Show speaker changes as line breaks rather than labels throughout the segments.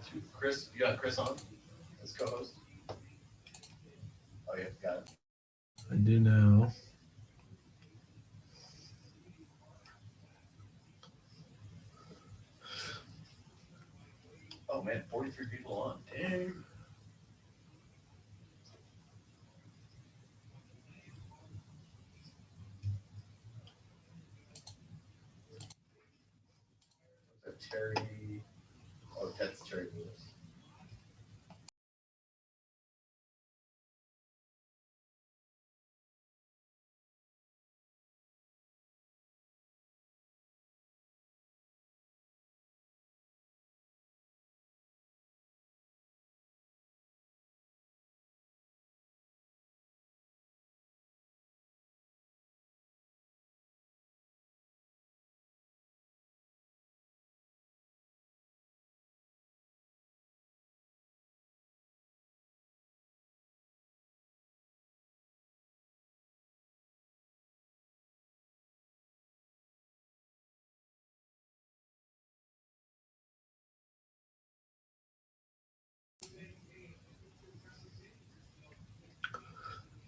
two. Chris, you got Chris on as co-host? Oh, yeah, got it.
I do now.
Oh man, 43 people on. Dang. Terry. Oh, that's Terry Lewis.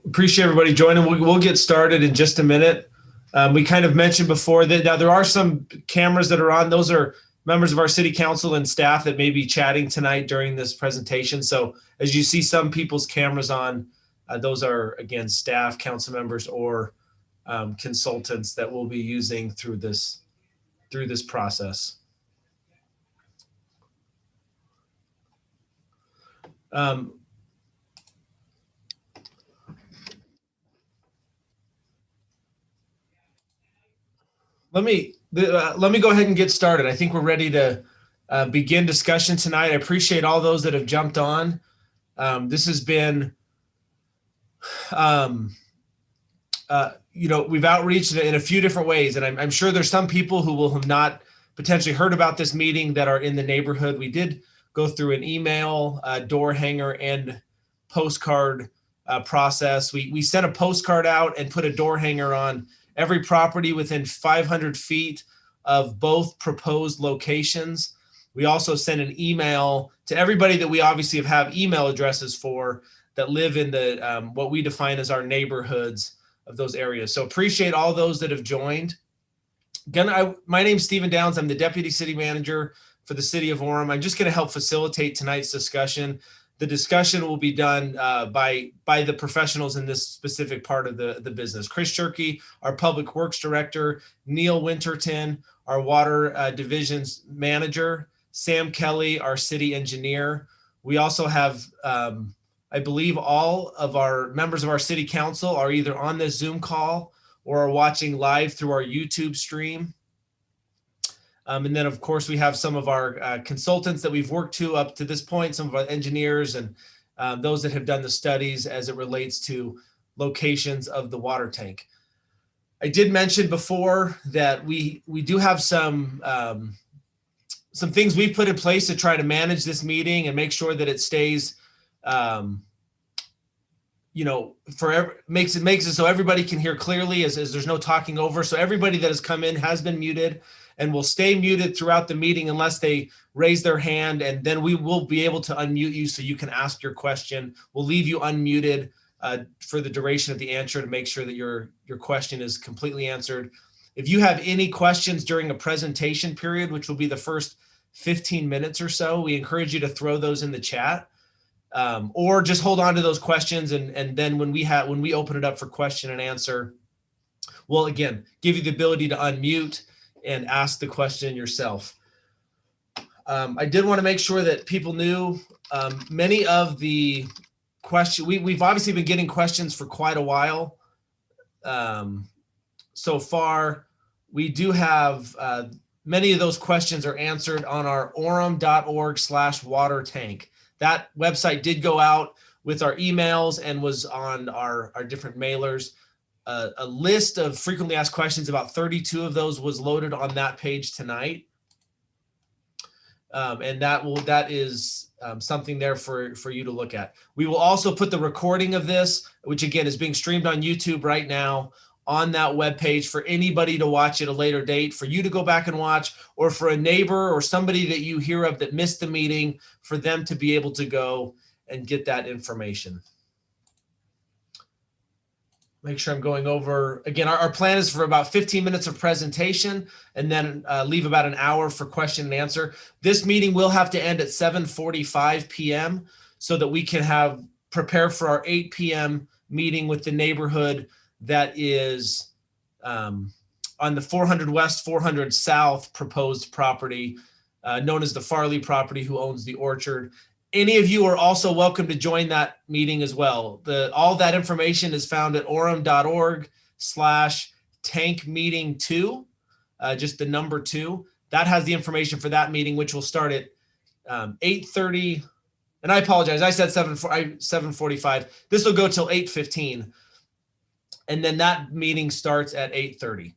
Appreciate everybody joining. We'll get started in just a minute. We kind of mentioned before that now there are some cameras that are on. Those are members of our city council and staff that may be chatting tonight during this presentation. So as you see some people's cameras on, those are, again, staff, council members, or consultants that we'll be using through this process. Let me go ahead and get started. I think we're ready to begin discussion tonight. I appreciate all those that have jumped on. This has been, we've outreached in a few different ways, and I'm sure there's some people who will have not potentially heard about this meeting that are in the neighborhood. We did go through an email, door hanger, and postcard process. We sent a postcard out and put a door hanger on every property within 500 feet of both proposed locations. We also sent an email to everybody that we obviously have email addresses for that live in the what we define as our neighborhoods of those areas. So appreciate all those that have joined. Again, my name's Stephen Downs. I'm the Deputy City Manager for the City of Orem. I'm just going to help facilitate tonight's discussion. The discussion will be done by the professionals in this specific part of the business. Chris Shirkey, our Public Works Director, Neil Winterton, our Water Division's Manager, Sam Kelly, our City Engineer. We also have, I believe, all of our members of our City Council are either on this Zoom call or are watching live through our YouTube stream. And then, of course, we have some of our consultants that we've worked to up to this point, some of our engineers and those that have done the studies as it relates to locations of the water tank. I did mention before that we do have some things we've put in place to try to manage this meeting and make sure that it stays, makes it so everybody can hear clearly as there's no talking over. So everybody that has come in has been muted and will stay muted throughout the meeting unless they raise their hand, and then we will be able to unmute you so you can ask your question. We'll leave you unmuted for the duration of the answer to make sure that your question is completely answered. If you have any questions during a presentation period, which will be the first 15 minutes or so, we encourage you to throw those in the chat, or just hold on to those questions, and then when we open it up for question and answer, we'll again give you the ability to unmute and ask the question yourself. I did want to make sure that people knew many of the questions. We've obviously been getting questions for quite a while. So far, we do have many of those questions are answered on our orem.org/water tank. That website did go out with our emails and was on our different mailers. A list of frequently asked questions, about 32 of those was loaded on that page tonight. And that is something there for you to look at. We will also put the recording of this, which again is being streamed on YouTube right now, on that webpage for anybody to watch at a later date, for you to go back and watch, or for a neighbor or somebody that you hear of that missed the meeting, for them to be able to go and get that information. Make sure I'm going over, again, our plan is for about 15 minutes of presentation and then leave about an hour for question and answer. This meeting will have to end at 7:45 p.m. so that we can prepare for our 8 p.m. meeting with the neighborhood that is on the 400 West, 400 South proposed property, known as the Farley property, who owns the orchard. Any of you are also welcome to join that meeting as well. All that information is found at orem.org/tankmeeting2, just the number 2. That has the information for that meeting, which will start at 8:30. And I apologize, I said 7:45. This will go till 8:15. And then that meeting starts at 8:30.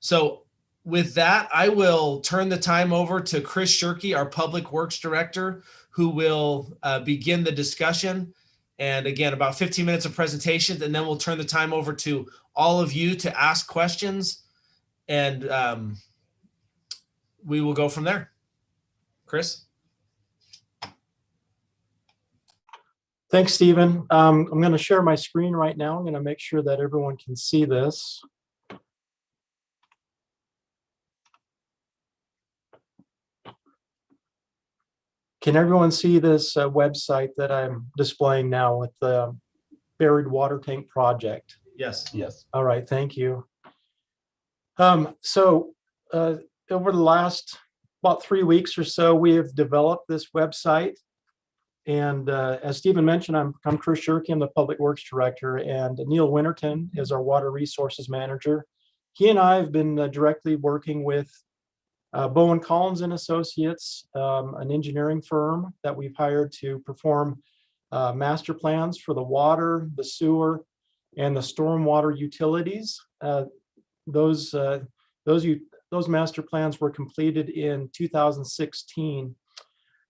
So with that, I will turn the time over to Chris Shirkey, our Public Works Director, who will begin the discussion. And again, about 15 minutes of presentations, and then we'll turn the time over to all of you to ask questions, and we will go from there. Chris?
Thanks, Stephen. I'm going to share my screen right now. I'm going to make sure that everyone can see this. Can everyone see this website that I'm displaying now with the buried water tank project?
Yes.
Yes.
All right, thank you. So over the last about 3 weeks or so, we have developed this website. And as Stephen mentioned, I'm Chris Shirkey, I'm the Public Works Director, and Neil Winterton is our Water Resources Manager. He and I have been directly working with Bowen Collins and Associates, an engineering firm that we've hired to perform master plans for the water, the sewer, and the stormwater utilities. Those master plans were completed in 2016.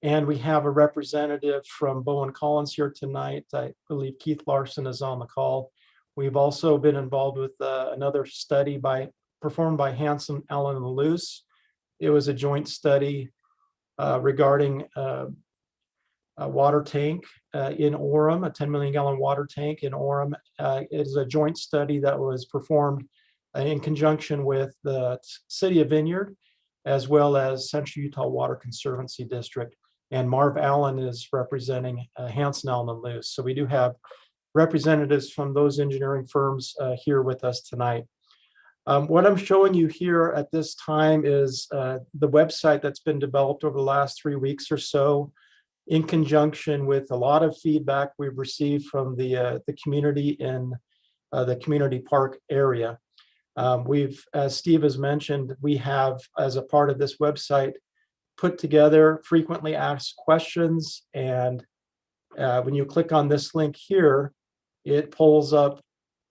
And we have a representative from Bowen Collins here tonight. I believe Keith Larson is on the call. We've also been involved with another study performed by Hansen, Allen, and Luce. It was a joint study regarding a water tank in Orem, a 10 million gallon water tank in Orem. It is a joint study that was performed in conjunction with the City of Vineyard, as well as Central Utah Water Conservancy District. And Marv Allen is representing Hansen, Allen, and Luce. So we do have representatives from those engineering firms here with us tonight. What I'm showing you here at this time is the website that's been developed over the last 3 weeks or so, in conjunction with a lot of feedback we've received from the community in the community park area. As Steve has mentioned, we have, as a part of this website, put together frequently asked questions. And when you click on this link here, it pulls up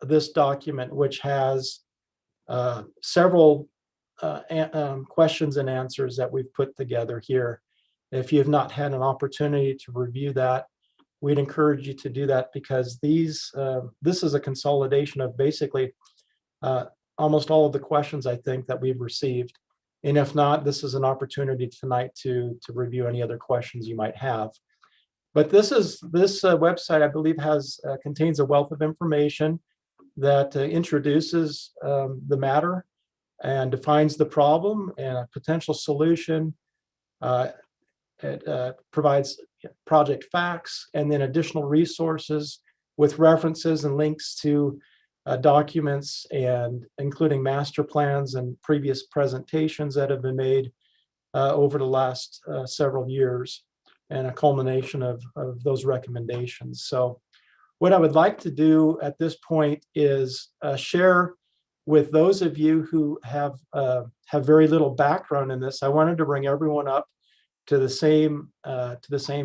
this document, which has several questions and answers that we've put together here. If you have not had an opportunity to review that, we'd encourage you to do that, because this is a consolidation of basically almost all of the questions, I think, that we've received. And if not, this is an opportunity tonight to review any other questions you might have. But this website, I believe, contains a wealth of information that introduces the matter and defines the problem and a potential solution. It provides project facts and then additional resources with references and links to documents, and including master plans and previous presentations that have been made over the last several years, and a culmination of those recommendations. So what I would like to do at this point is share with those of you who have very little background in this. I wanted to bring everyone up to the same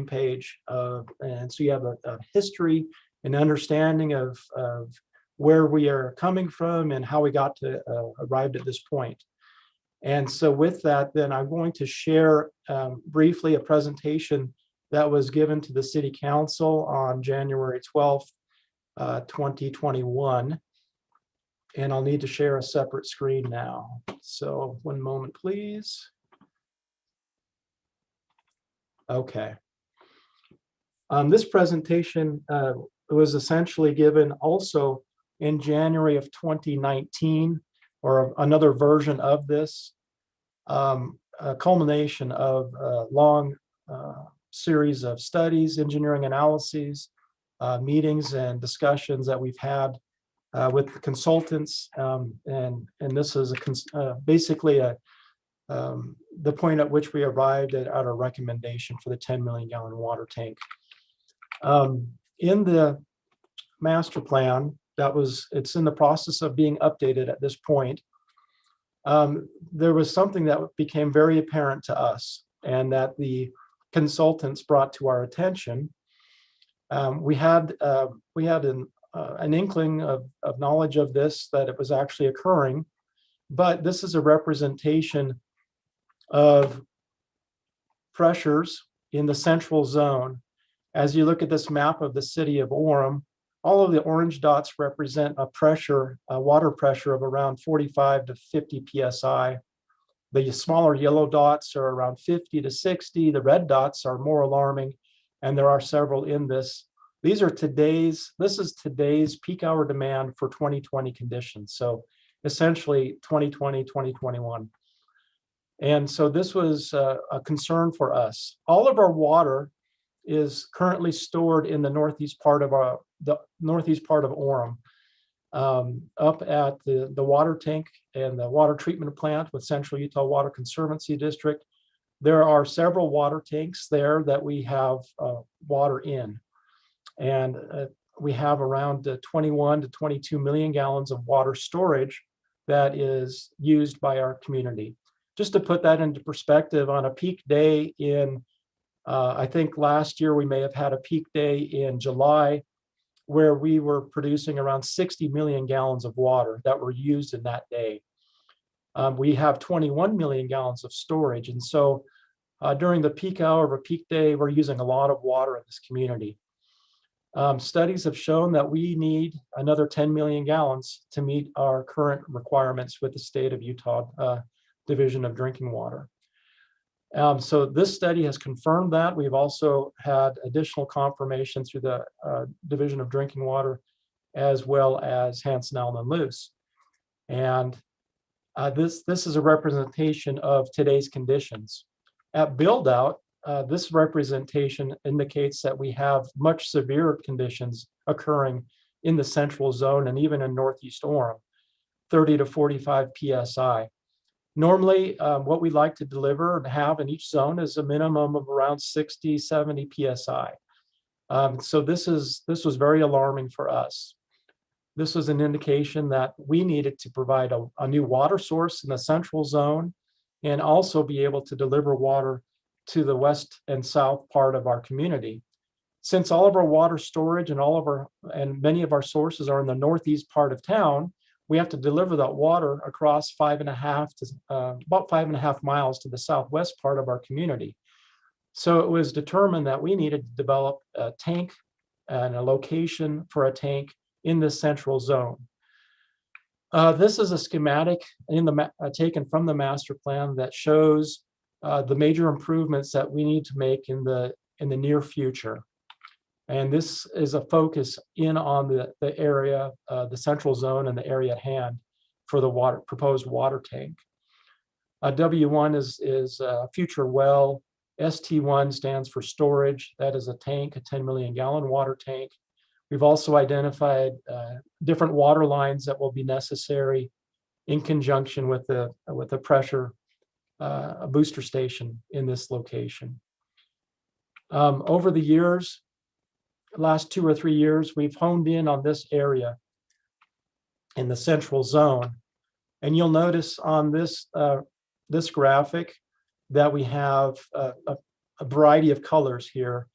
page, and so you have a history and understanding of where we are coming from and how we got to arrived at this point. And so with that, then I'm going to share briefly a presentation that was given to the City Council on January 12th, 2021. And I'll need to share a separate screen now. So one moment, please. Okay. This presentation was essentially given also in January of 2019, or another version of this, a culmination of a long series of studies, engineering analyses, meetings and discussions that we've had with the consultants, and this is basically the point at which we arrived at our recommendation for the 10 million gallon water tank. In the master plan, it's in the process of being updated at this point. There was something that became very apparent to us, and that the consultants brought to our attention. We had an inkling of knowledge of this, that it was actually occurring, but this is a representation of pressures in the central zone. As you look at this map of the city of Orem, all of the orange dots represent a water pressure of around 45 to 50 psi. The smaller yellow dots are around 50 to 60. The red dots are more alarming, and there are several in this. This is today's peak hour demand for 2020 conditions. So essentially 2020, 2021. And so this was a concern for us. All of our water is currently stored in the northeast part of Orem, up at the water tank and the water treatment plant with Central Utah Water Conservancy District. There are several water tanks there that we have water in. And we have around 21 to 22 million gallons of water storage that is used by our community. Just to put that into perspective, on a peak day I think last year we may have had a peak day in July where we were producing around 60 million gallons of water that were used in that day. We have 21 million gallons of storage. And so during the peak hour of a peak day, we're using a lot of water in this community. Studies have shown that we need another 10 million gallons to meet our current requirements with the state of Utah Division of Drinking Water. So this study has confirmed that. We've also had additional confirmation through the Division of Drinking Water, as well as Hansen, Allen, and Luce. And this is a representation of today's conditions. At build out, this representation indicates that we have much severe conditions occurring in the central zone and even in northeast Orem, 30 to 45 psi. Normally, what we like to deliver and have in each zone is a minimum of around 60, 70 psi. So this was very alarming for us. This was an indication that we needed to provide a new water source in the central zone and also be able to deliver water to the west and south part of our community. Since all of our water storage and many of our sources are in the northeast part of town, we have to deliver that water across about 5.5 miles to the southwest part of our community. So it was determined that we needed to develop a tank and a location for a tank in this central zone. This is a schematic taken from the master plan that shows the major improvements that we need to make in the near future. And this is a focus on the area, the central zone and the area at hand for the proposed water tank. W1 is a future well. ST1 stands for storage. That is a tank, a 10 million gallon water tank. We've also identified different water lines that will be necessary in conjunction with the pressure booster station in this location. Over the years, last 2 or 3 years, we've honed in on this area in the central zone. And you'll notice on this graphic that we have a variety of colors here.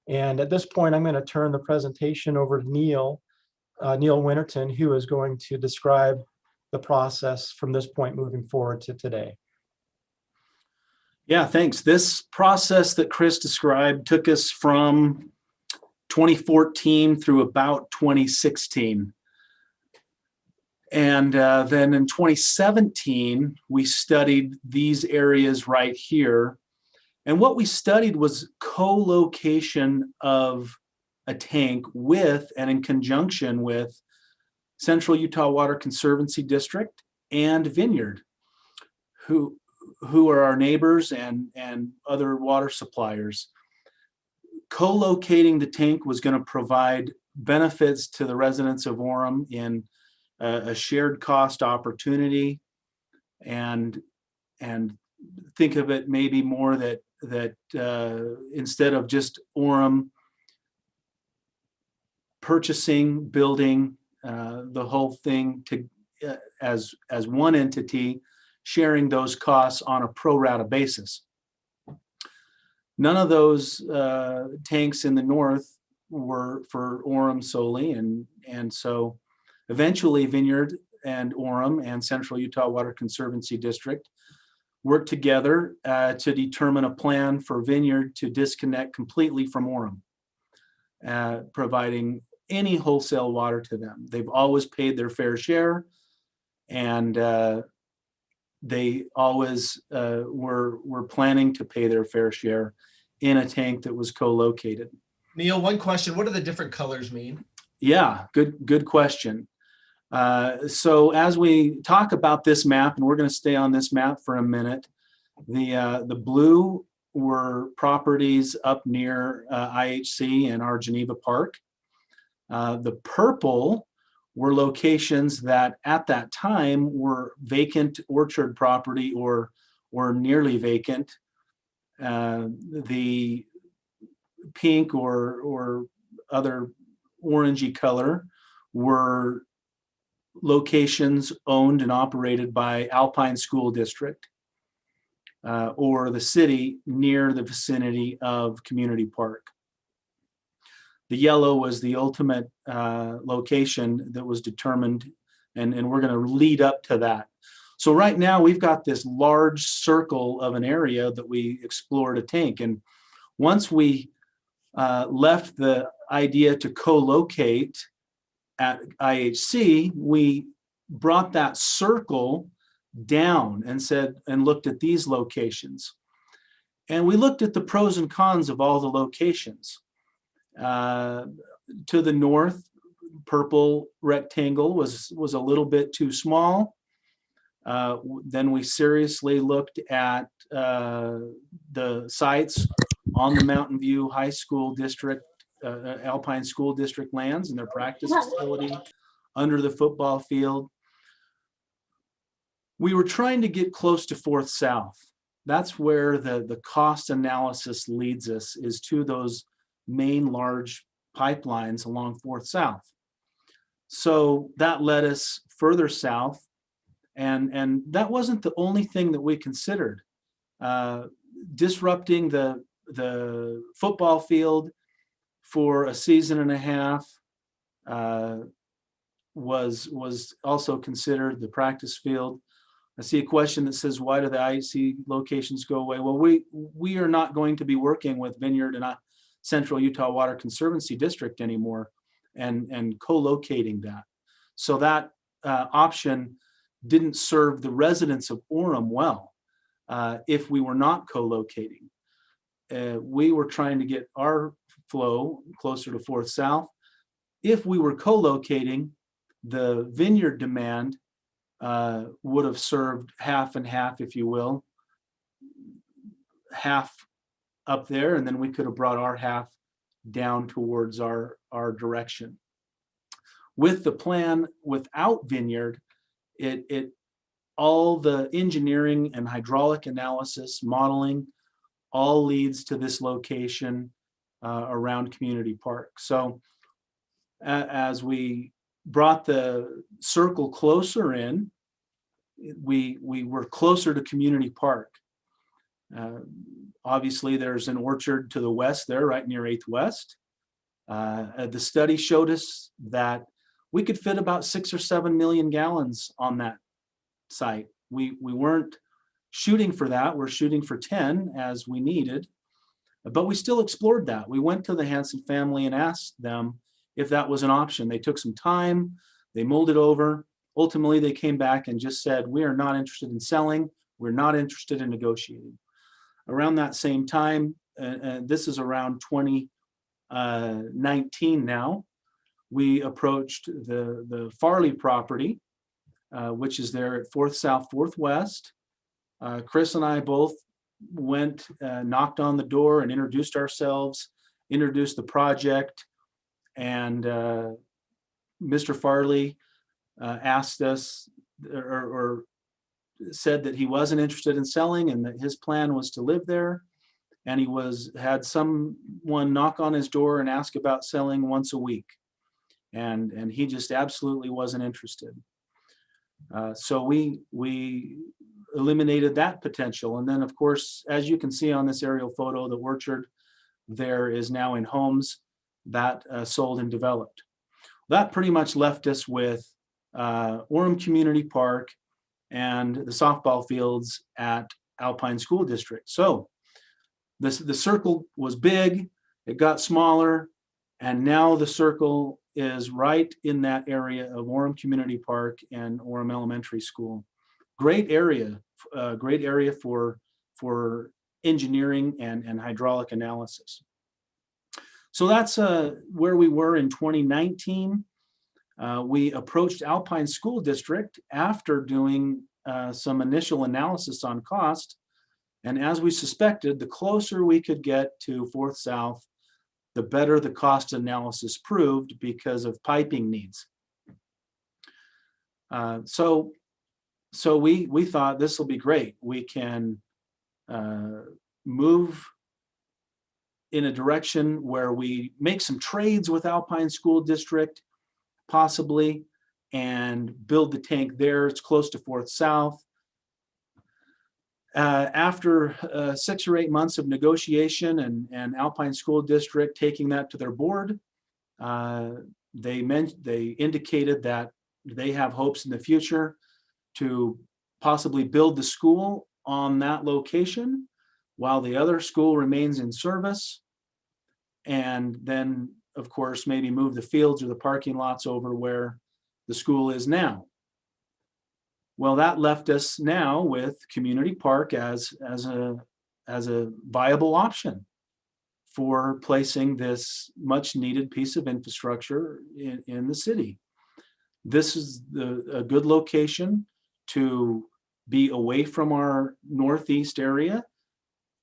And at this point, I'm going to turn the presentation over to Neil Winterton, who is going to describe the process from this point moving forward to today.
Yeah, thanks. This process that Chris described took us from 2014 through about 2016. And then in 2017, we studied these areas right here. And what we studied was co-location of a tank with and in conjunction with Central Utah Water Conservancy District and Vineyard, who are our neighbors and other water suppliers. Co-locating the tank was going to provide benefits to the residents of Orem in a shared cost opportunity, and think of it maybe more that instead of just Orem purchasing, building the whole thing as one entity, sharing those costs on a pro rata basis. None of those tanks in the north were for Orem solely, and so eventually Vineyard and Orem and Central Utah Water Conservancy District worked together to determine a plan for Vineyard to disconnect completely from Orem, providing any wholesale water to them. They've always paid their fair share, and they always were planning to pay their fair share in a tank that was co-located.
Neil, one question: what do the different colors mean?
Yeah, good question. So as we talk about this map, and we're going to stay on this map for a minute, the blue were properties up near IHC and our Geneva Park. The purple were locations that at that time were vacant orchard property or nearly vacant. The pink or other orangey color were locations owned and operated by Alpine School District or the city near the vicinity of Community Park. The yellow was the ultimate location that was determined, and we're going to lead up to that. So right now we've got this large circle of an area that we explored a tank, and once we left the idea to co-locate at IHC, we brought that circle down and looked at these locations. And we looked at the pros and cons of all the locations. To the north, purple rectangle was a little bit too small. Then we seriously looked at the sites on the Mountain View High School District, Alpine School District lands and their practice facility under the football field. We were trying to get close to Fourth South. That's where the cost analysis leads us, is to those main large pipelines along Fourth South. So that led us further south, and that wasn't the only thing that we considered. Disrupting the football field for a season and a half was also considered. The practice field. I see a question that says, why do the IHC locations go away? Well, we are not going to be working with Vineyard and Central Utah Water Conservancy District anymore and co-locating that. So that option didn't serve the residents of Orem well if we were not co-locating. We were trying to get our flow closer to Fourth South. If we were co-locating, the Vineyard demand would have served half and half, if you will, half up there, and then we could have brought our half down towards our direction. With the plan without Vineyard, it all the engineering and hydraulic analysis, modeling, all leads to this location around Community Park. So as we brought the circle closer in, we were closer to Community Park. Obviously, there's an orchard to the west there, right near 8th West. The study showed us that we could fit about 6 or 7 million gallons on that site. We weren't shooting for that. We're shooting for 10 as we needed, but we still explored that. We went to the Hansen family and asked them if that was an option. They took some time, they mulled it over, ultimately they came back and just said, we are not interested in selling. We're not interested in negotiating. Around that same time, and this is around 2019 now, we approached the Farley property, which is there at 4th South, 4th West. Chris and I both went, knocked on the door and introduced ourselves, introduced the project, and Mr. Farley asked us or said that he wasn't interested in selling and that his plan was to live there. And he had someone knock on his door and ask about selling once a week. And he just absolutely wasn't interested. So we eliminated that potential. And then, of course, as you can see on this aerial photo, the orchard there is now in homes that sold and developed. That pretty much left us with Orem Community Park and the softball fields at Alpine School District. So the circle was big, it got smaller, and now the circle is right in that area of Orem Community Park and Orem Elementary School. Great area for engineering and hydraulic analysis. So that's where we were in 2019. We approached Alpine School District after doing some initial analysis on cost. And as we suspected, the closer we could get to 4th South, the better the cost analysis proved because of piping needs. So we thought this will be great. We can move in a direction where we make some trades with Alpine School District, possibly, and build the tank there. It's close to 4th South. After 6 or 8 months of negotiation and Alpine School District taking that to their board, they indicated that they have hopes in the future to possibly build the school on that location while the other school remains in service, and then, of course, maybe move the fields or the parking lots over where the school is now. Well, that left us now with Community Park as a viable option for placing this much needed piece of infrastructure in the city. This is a good location to be away from our northeast area,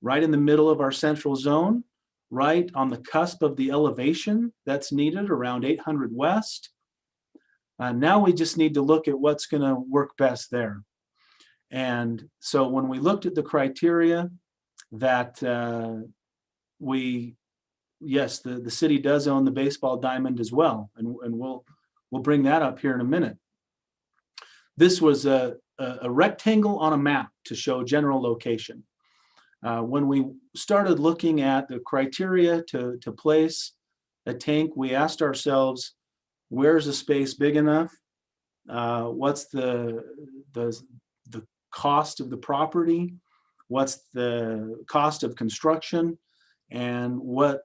right in the middle of our central zone, right on the cusp of the elevation that's needed around 800 West. Now we just need to look at what's going to work best there. And so when we looked at the criteria that the city does own the baseball diamond as well, and we'll bring that up here in a minute. This was a rectangle on a map to show general location. When we started looking at the criteria to place a tank, we asked ourselves, where's the space big enough? What's the cost of the property? What's the cost of construction? And what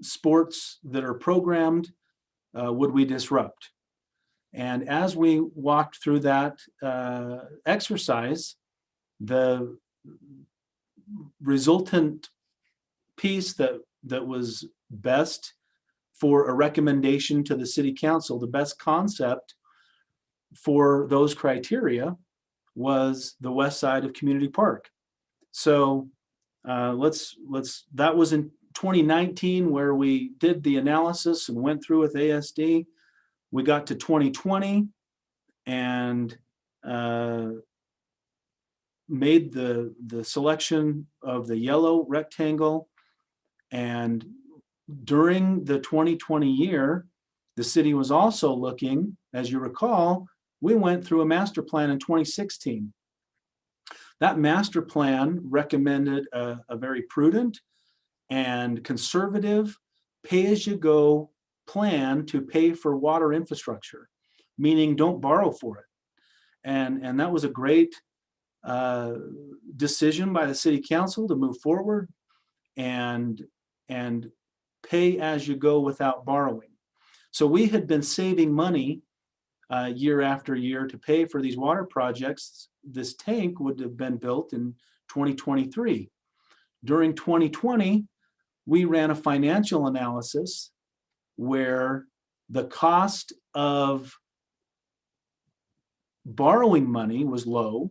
sports that are programmed would we disrupt? And as we walked through that exercise, the resultant piece that was best for a recommendation to the city council, the best concept for those criteria was the west side of Community Park. So that was in 2019 where we did the analysis and went through with ASD. We got to 2020 and made the selection of the yellow rectangle. And during the 2020 year, the city was also looking, as you recall, we went through a master plan in 2016. That master plan recommended a very prudent and conservative pay-as-you-go plan to pay for water infrastructure, meaning don't borrow for it. And that was a great decision by the city council to move forward and pay as you go without borrowing. So we had been saving money year after year to pay for these water projects, this tank would have been built in 2023. During 2020, we ran a financial analysis where the cost of borrowing money was low,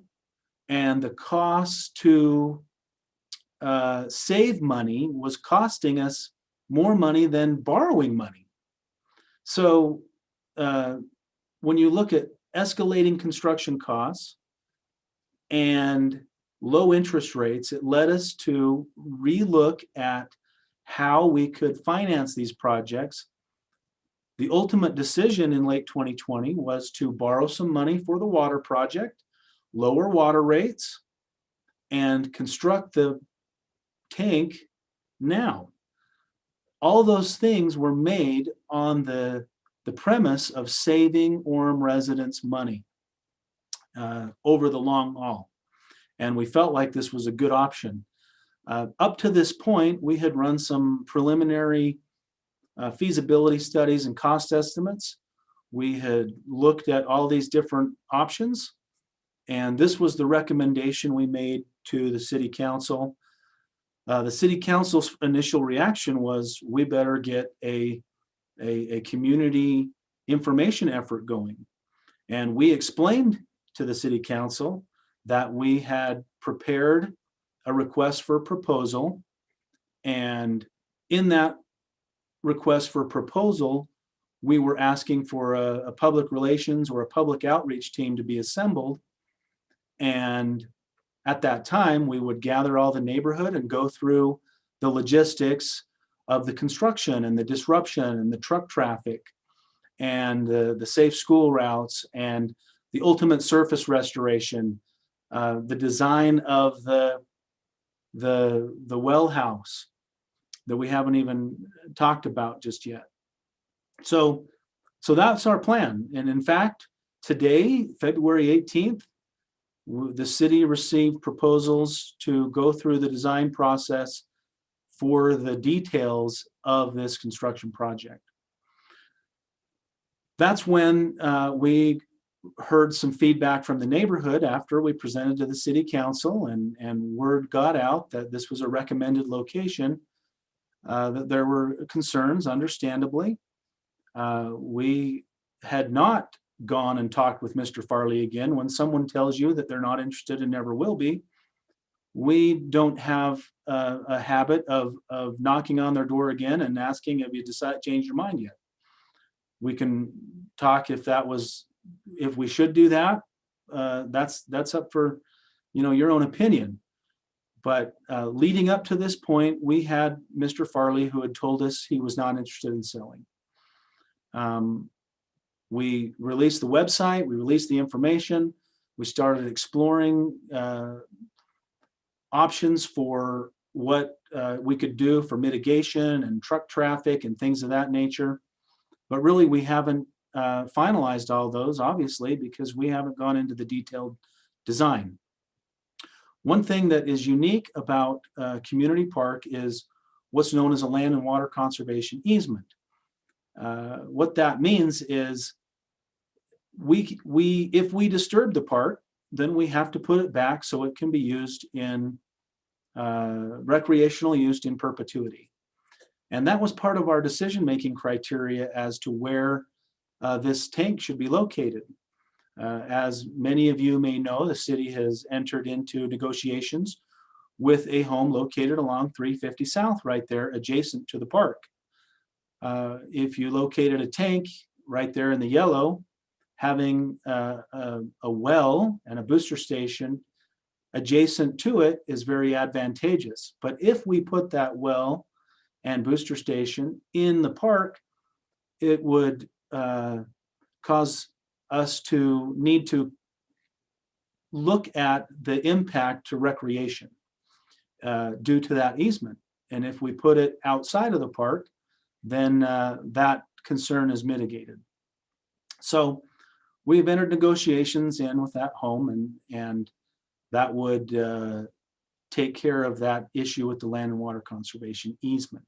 and the cost to save money was costing us more money than borrowing money. So when you look at escalating construction costs and low interest rates, it led us to relook at how we could finance these projects. The ultimate decision in late 2020 was to borrow some money for the water project, lower water rates, and construct the tank now. All those things were made on the premise of saving Orem residents money over the long haul. And we felt like this was a good option. Up to this point, we had run some preliminary feasibility studies and cost estimates. We had looked at all these different options, and this was the recommendation we made to the city council. The city council's initial reaction was, we better get a community information effort going. And we explained to the city council that we had prepared a request for proposal, and in that request for proposal, we were asking for a public relations or a public outreach team to be assembled. And at that time, we would gather all the neighborhood and go through the logistics of the construction and the disruption and the truck traffic and the safe school routes and the ultimate surface restoration, the design of the well house that we haven't even talked about just yet. So that's our plan. And in fact, today, February 18th, the city received proposals to go through the design process for the details of this construction project. That's when we heard some feedback from the neighborhood after we presented to the city council, and word got out that this was a recommended location, that there were concerns, understandably. We had not gone and talked with Mr. Farley again. When someone tells you that they're not interested and never will be, we don't have a habit of knocking on their door again and asking, have you decided to change your mind yet? We can talk if we should do that. That's up for your own opinion. But leading up to this point, we had Mr. Farley, who had told us he was not interested in selling. We released the website, we released the information, we started exploring options for what we could do for mitigation and truck traffic and things of that nature. But really, we haven't finalized all those, obviously, because we haven't gone into the detailed design. One thing that is unique about Community Park is what's known as a land and water conservation easement. What that means is if we disturb the park, then we have to put it back so it can be used in recreational use in perpetuity. And that was part of our decision-making criteria as to where this tank should be located. As many of you may know, the city has entered into negotiations with a home located along 350 South, right there adjacent to the park. If you located a tank right there in the yellow, having a well and a booster station adjacent to it is very advantageous. But if we put that well and booster station in the park, it would cause us to need to look at the impact to recreation due to that easement. And if we put it outside of the park, then that concern is mitigated. So we've entered negotiations in with that home, and that would take care of that issue with the land and water conservation easement.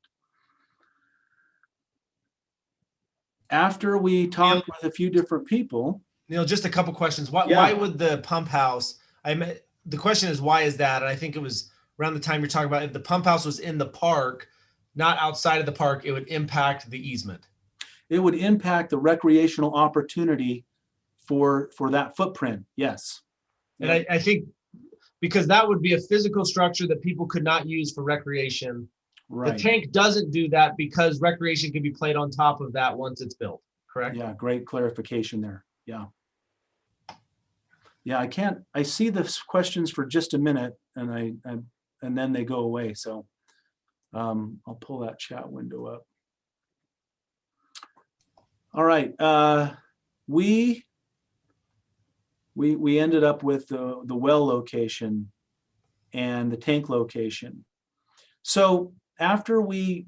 After we talked with a few different people,
Neil, just a couple questions. Why,
Yeah.
why would the pump house, the question is, why is that? And I think it was around the time you're talking about, if the pump house was in the park, not outside of the park, it would impact the easement.
it would impact the recreational opportunity for that footprint. Yes.
And I think because that would be a physical structure that people could not use for recreation.
Right.
The tank doesn't do that because recreation can be played on top of that once it's built, correct?
Yeah, great clarification there. Yeah. Yeah, I see the questions for just a minute and and then they go away. So I'll pull that chat window up. All right. We ended up with the well location and the tank location. So after we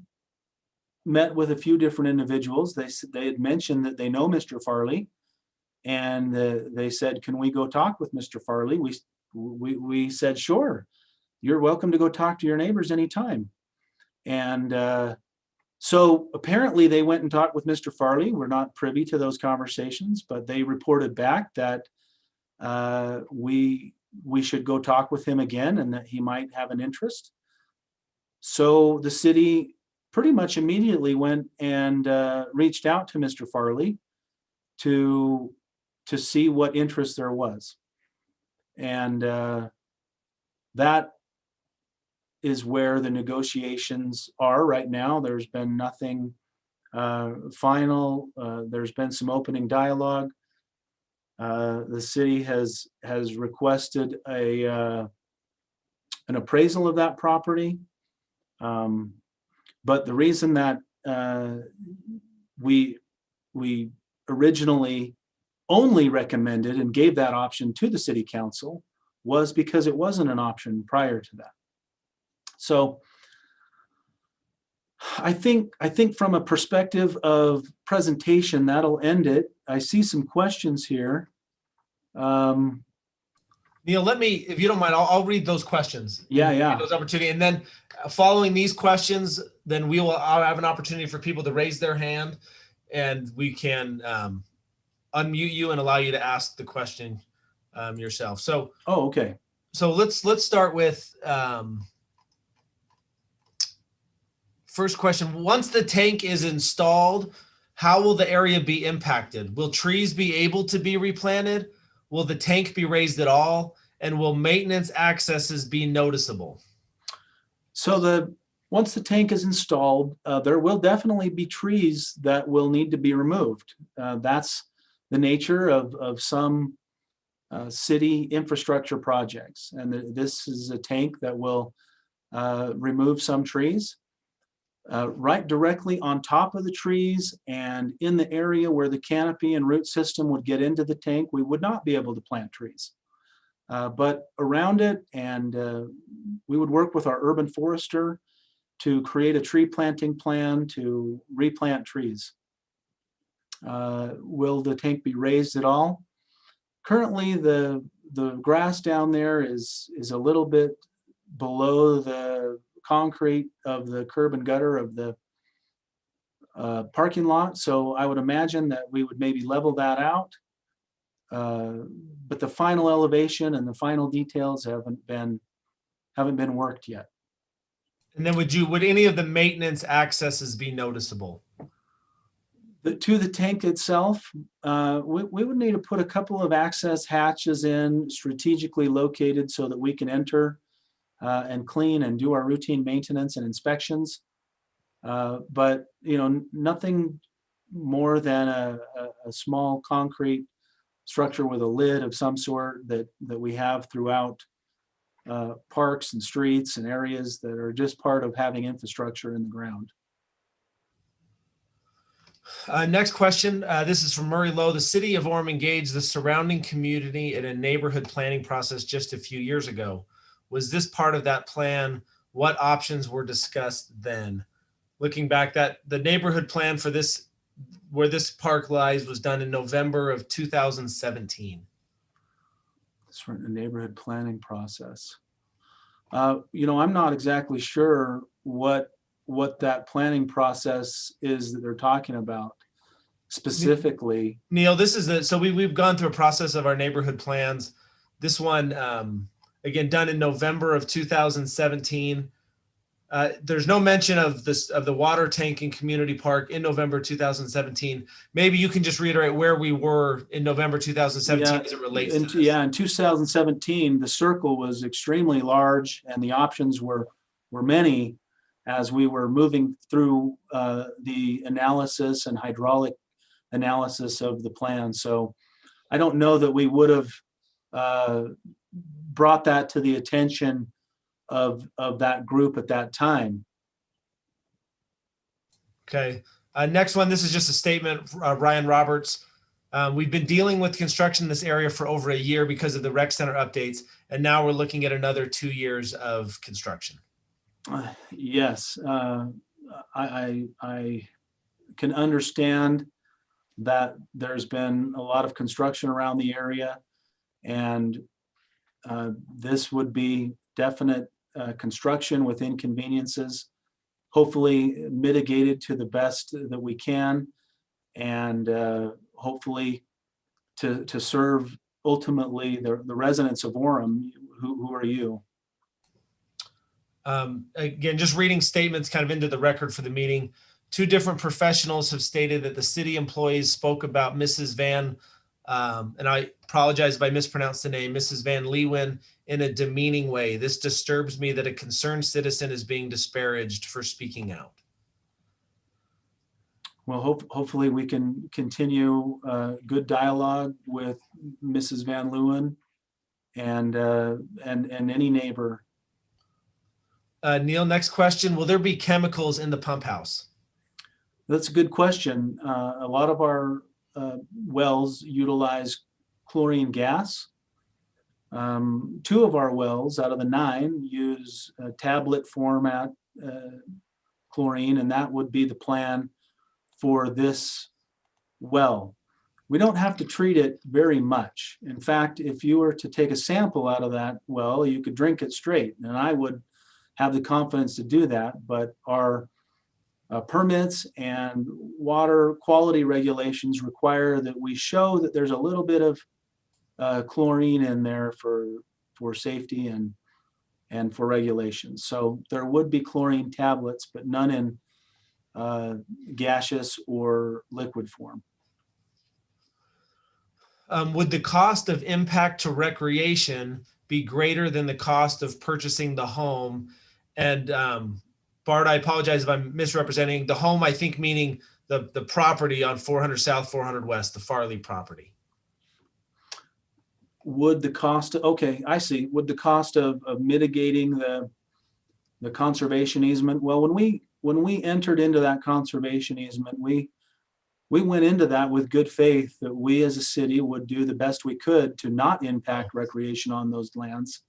met with a few different individuals, they had mentioned that they know Mr. Farley, and they said, "Can we go talk with Mr. Farley?" We said, "Sure, you're welcome to go talk to your neighbors anytime." And so apparently they went and talked with Mr. Farley. We're not privy to those conversations, but they reported back that we should go talk with him again and that he might have an interest. So the city pretty much immediately went and reached out to Mr. Farley to see what interest there was. And that is where the negotiations are right now. There's been nothing final. There's been some opening dialogue. The city has requested an appraisal of that property. But the reason that we originally only recommended and gave that option to the city council was because it wasn't an option prior to that. So I think from a perspective of presentation, that'll end it. I see some questions here.
Neil, if you don't mind, I'll read those questions.
Yeah.
Those opportunity, and then following these questions, then I'll have an opportunity for people to raise their hand, and we can unmute you and allow you to ask the question yourself. So,
okay.
So let's start with first question. Once the tank is installed, how will the area be impacted? Will trees be able to be replanted? Will the tank be raised at all? And will maintenance accesses be noticeable?
So once the tank is installed, there will definitely be trees that will need to be removed. That's the nature of some city infrastructure projects. And this is a tank that will remove some trees. Right directly on top of the trees and in the area where the canopy and root system would get into the tank, we would not be able to plant trees. But around it, and we would work with our urban forester to create a tree planting plan to replant trees. Will the tank be raised at all? Currently, the grass down there is a little bit below the concrete of the curb and gutter of the parking lot. So I would imagine that we would maybe level that out. But the final elevation and the final details haven't been worked yet.
And then would any of the maintenance accesses be noticeable?
To the tank itself, we would need to put a couple of access hatches in, strategically located so that we can enter and clean and do our routine maintenance and inspections. But nothing more than a small concrete structure with a lid of some sort that we have throughout parks and streets and areas that are just part of having infrastructure in the ground.
Next question. This is from Murray Lowe. The city of Orem engaged the surrounding community in a neighborhood planning process just a few years ago. Was this part of that plan? What options were discussed then? Looking back, that the neighborhood plan for this, where this park lies, was done in November of 2017.
It's the neighborhood planning process. I'm not exactly sure what that planning process is that they're talking about. specifically.
Neil, this is so we've gone through a process of our neighborhood plans. This one, again, done in November of 2017. There's no mention of the water tank and community park in November 2017. Maybe you can just reiterate where we were in November 2017 as it relates to this.
Yeah, in 2017, the circle was extremely large and the options were many as we were moving through the analysis and hydraulic analysis of the plan. So I don't know that we would have brought that to the attention of that group at that time.
Okay. Next one, this is just a statement, Ryan Roberts. We've been dealing with construction in this area for over a year because of the rec center updates, and now we're looking at another 2 years of construction.
Yes, I can understand that there's been a lot of construction around the area, and this would be definite construction with inconveniences, hopefully mitigated to the best that we can, and hopefully to serve ultimately the residents of Orem. Who are you?
Again, just reading statements kind of into the record for the meeting. 2 different professionals have stated that the city employees spoke about Mrs. Van, and I apologize if I mispronounced the name, Mrs. Van Leeuwen, in a demeaning way. This disturbs me that a concerned citizen is being disparaged for speaking out.
Well, hopefully we can continue good dialogue with Mrs. Van Leeuwen and any neighbor.
Neil, next question. Will there be chemicals in the pump house?
That's a good question. A lot of our wells utilize chlorine gas. 2 of our wells out of the 9 use tablet format chlorine, and that would be the plan for this well. We don't have to treat it very much. In fact, if you were to take a sample out of that well, you could drink it straight, and I would have the confidence to do that, but our permits and water quality regulations require that we show that there's a little bit of chlorine in there for safety and for regulations. So there would be chlorine tablets, but none in gaseous or liquid form.
Would the cost of impact to recreation be greater than the cost of purchasing the home? And Bart, I apologize if I'm misrepresenting the home, I think meaning the property on 400 South, 400 West, the Farley property.
Would the cost, okay, I see. Would the cost of mitigating the conservation easement? Well, when we entered into that conservation easement, we went into that with good faith that we as a city would do the best we could to not impact recreation on those lands.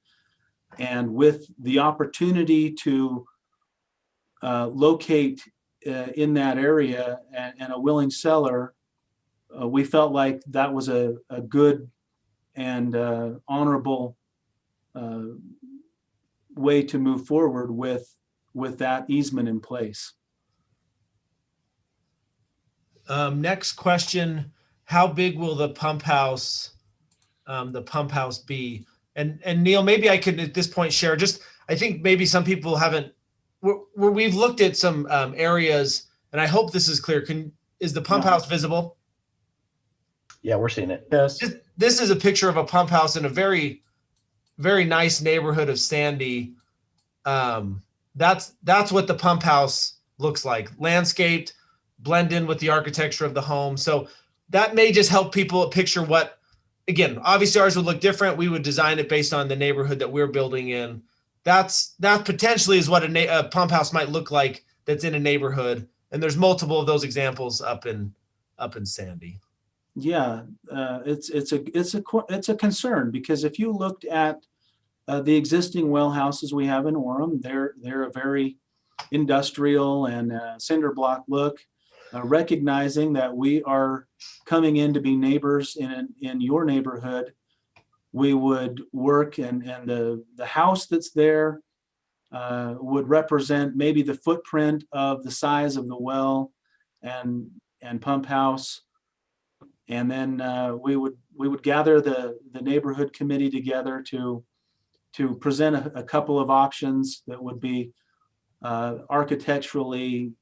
And with the opportunity to locate in that area and a willing seller, we felt like that was a good and honorable way to move forward with that easement in place.
Next question, how big will the pump house be? And Neil, maybe I could at this point share just, I think maybe some people haven't, we've looked at some areas, and I hope this is clear. Is the pump house visible?
Yeah, we're seeing it.
Yes.
This is a picture of a pump house in a very, very nice neighborhood of Sandy. That's what the pump house looks like, landscaped, blend in with the architecture of the home. So that may just help people picture what, again, obviously ours would look different. We would design it based on the neighborhood that we're building in. That potentially is what a pump house might look like that's in a neighborhood. And there's multiple of those examples up in Sandy.
Yeah, it's a concern, because if you looked at the existing well houses we have in Orem, they're a very industrial and cinder block look. Recognizing that we are coming in to be neighbors in your neighborhood, we would work, and the house that's there would represent maybe the footprint of the size of the well and pump house. And then we would gather the neighborhood committee together to present a couple of options that would be architecturally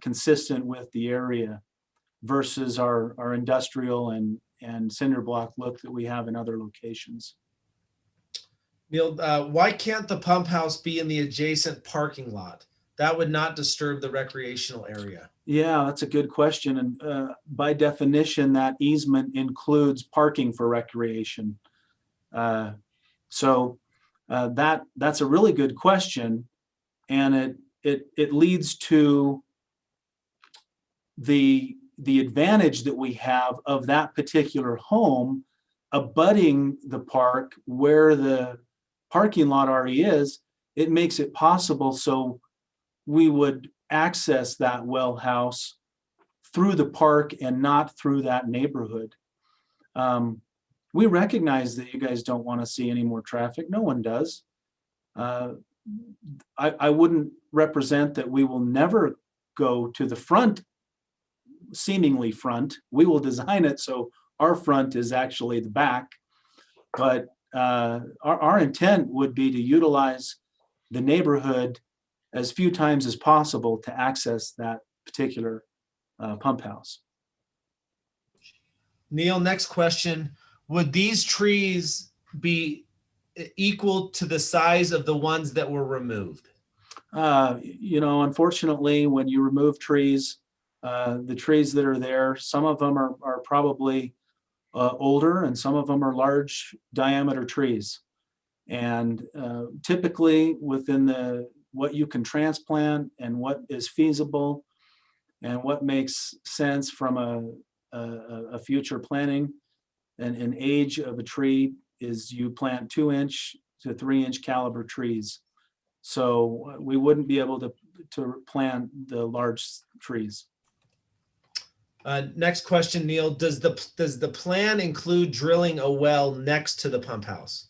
consistent with the area versus our industrial and cinder block look that we have in other locations.
Neil, why can't the pump house be in the adjacent parking lot? That would not disturb the recreational area.
Yeah, that's a good question. And by definition, that easement includes parking for recreation. So that's a really good question. And it leads to the advantage that we have of that particular home abutting the park where the parking lot already is. It makes it possible so we would access that well house through the park and not through that neighborhood. We recognize that you guys don't want to see any more traffic. No one does. I wouldn't represent that we will never go to the front, seemingly front. We will design it so our front is actually the back. But our intent would be to utilize the neighborhood as few times as possible to access that particular pump house.
Neil, next question. Would these trees be equal to the size of the ones that were removed?
Unfortunately, when you remove trees, the trees that are there, some of them are probably older and some of them are large diameter trees. And typically within what you can transplant and what is feasible and what makes sense from a future planning and an age of a tree is you plant 2-inch to 3-inch caliber trees. So we wouldn't be able to plant the large trees.
Next question, Neil. Does the plan include drilling a well next to the pump house?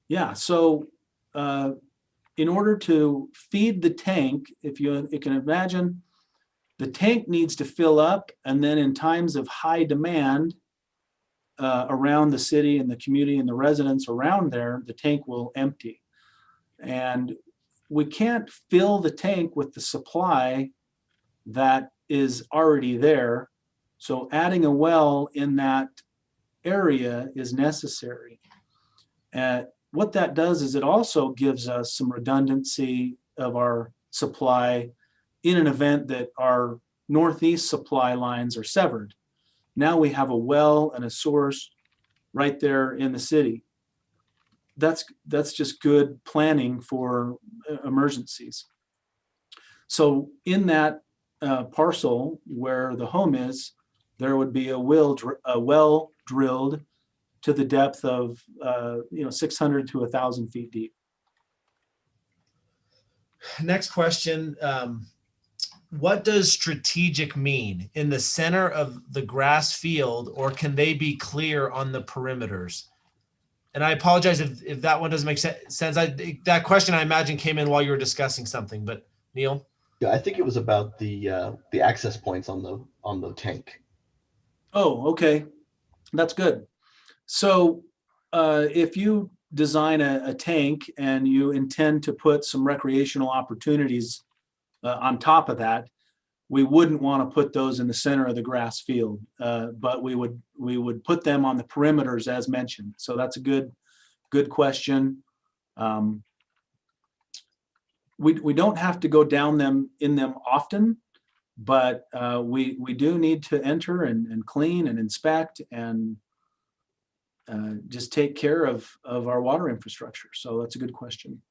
Yeah. So in order to feed the tank, if you can imagine, the tank needs to fill up, and then in times of high demand around the city and the community and the residents around there, the tank will empty. And we can't fill the tank with the supply that is already there. So adding a well in that area is necessary. What that does is it also gives us some redundancy of our supply in an event that our northeast supply lines are severed. Now we have a well and a source right there in the city. That's just good planning for emergencies. So in that parcel where the home is, there would be a well drilled to the depth of 600 to 1,000 feet deep.
Next question. What does strategic mean? In the center of the grass field, or can they be clear on the perimeters? And I apologize if that one doesn't make sense. That question, I imagine, came in while you were discussing something, but Neil?
Yeah, I think it was about the access points on the tank.
Oh, okay. That's good. So if you design a tank and you intend to put some recreational opportunities on top of that, we wouldn't want to put those in the center of the grass field, but we would put them on the perimeters as mentioned. So that's a good question. We don't have to go down in them often, but we do need to enter and clean and inspect and just take care of our water infrastructure. So that's a good question.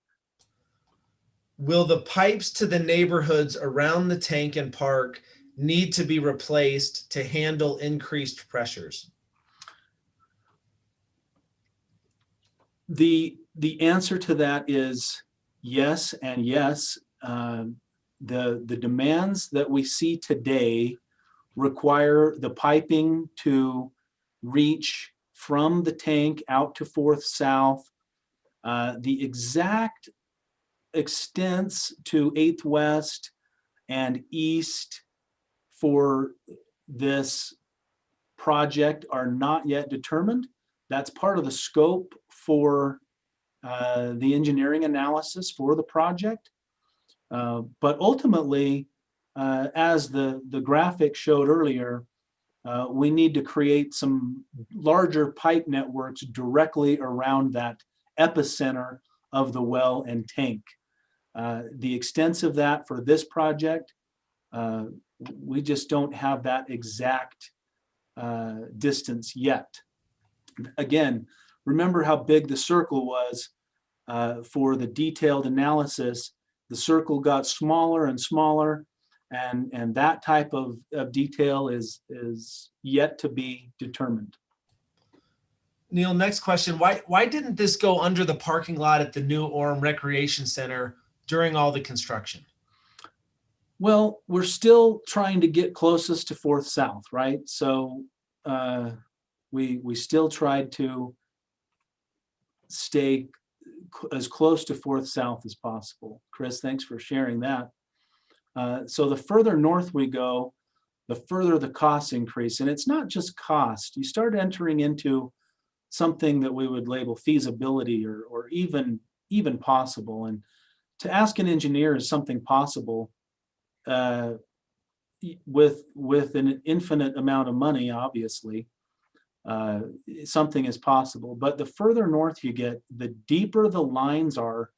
Will the pipes to the neighborhoods around the tank and park need to be replaced to handle increased pressures?
The answer to that is yes and yes. The demands that we see today require the piping to reach from the tank out to 4th South. The exact extents to 8th West and East for this project are not yet determined. That's part of the scope for the engineering analysis for the project. But ultimately, as the graphic showed earlier, we need to create some larger pipe networks directly around that epicenter of the well and tank. The extent of that for this project, we just don't have that exact distance yet. Again, remember how big the circle was for the detailed analysis. The circle got smaller and smaller, and that type of detail is yet to be determined.
Neil, next question. Why didn't this go under the parking lot at the new Orem Recreation Center during all the construction?
Well, we're still trying to get closest to 4th South, right? So we still tried to stay as close to 4th South as possible. Chris, thanks for sharing that. So the further north we go, the further the costs increase. And it's not just cost. You start entering into something that we would label feasibility or even possible. And to ask an engineer, is something possible? With an infinite amount of money, obviously, something is possible. But the further north you get, the deeper the lines are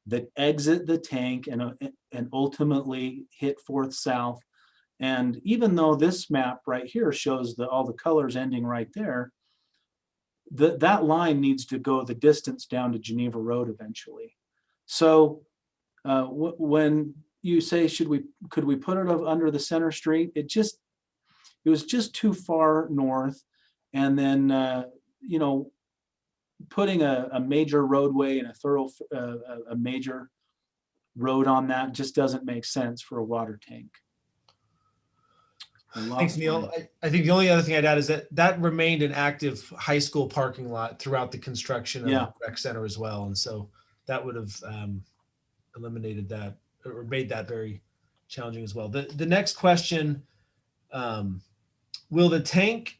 that exit the tank and ultimately hit 4th South. And even though this map right here shows all the colors ending right there, that line needs to go the distance down to Geneva Road eventually. So when you say, could we put it under the center street? It was just too far north. And then, putting a major roadway and a major road on that just doesn't make sense for a water tank.
Thanks, Neil. I think the only other thing I'd add is that remained an active high school parking lot throughout the construction of the rec center as well. And so that would have eliminated that or made that very challenging as well. The next question, will the tank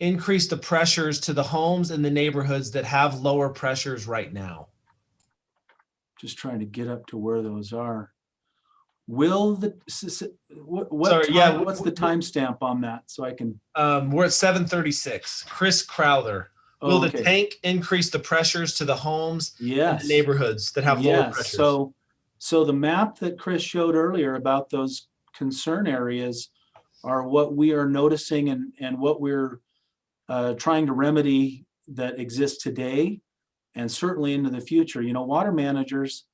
increase the pressures to the homes in the neighborhoods that have lower pressures right now?
Just trying to get up to where those are. Will the what's the timestamp on that so I can?
We're at 7:36. Chris Crowther. Will the tank increase the pressures to the homes in the neighborhoods that have lower pressures?
So the map that Chris showed earlier about those concern areas are what we are noticing and what we're trying to remedy that exists today and certainly into the future. Water managers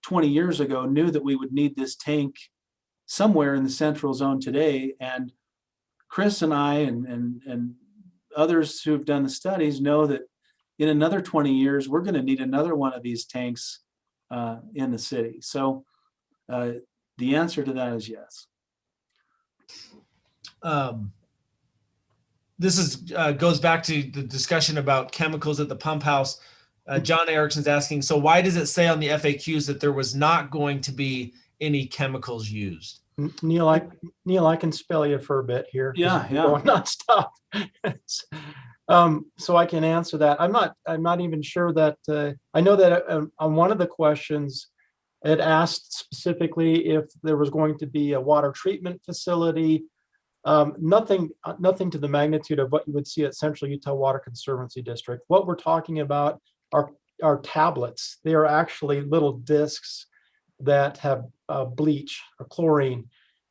20 years ago knew that we would need this tank somewhere in the central zone today. And Chris and I and others who've done the studies know that in another 20 years, we're going to need another one of these tanks in the city. So the answer to that is yes.
This goes back to the discussion about chemicals at the pump house. John Erickson's asking, so why does it say on the FAQs that there was not going to be any chemicals used?
Neil, I can spell you for a bit here.
Yeah.
Not stop. So I can answer that. I'm not even sure that I know that on one of the questions, it asked specifically if there was going to be a water treatment facility. Nothing to the magnitude of what you would see at Central Utah Water Conservancy District. What we're talking about are tablets. They are actually little discs that have bleach or chlorine,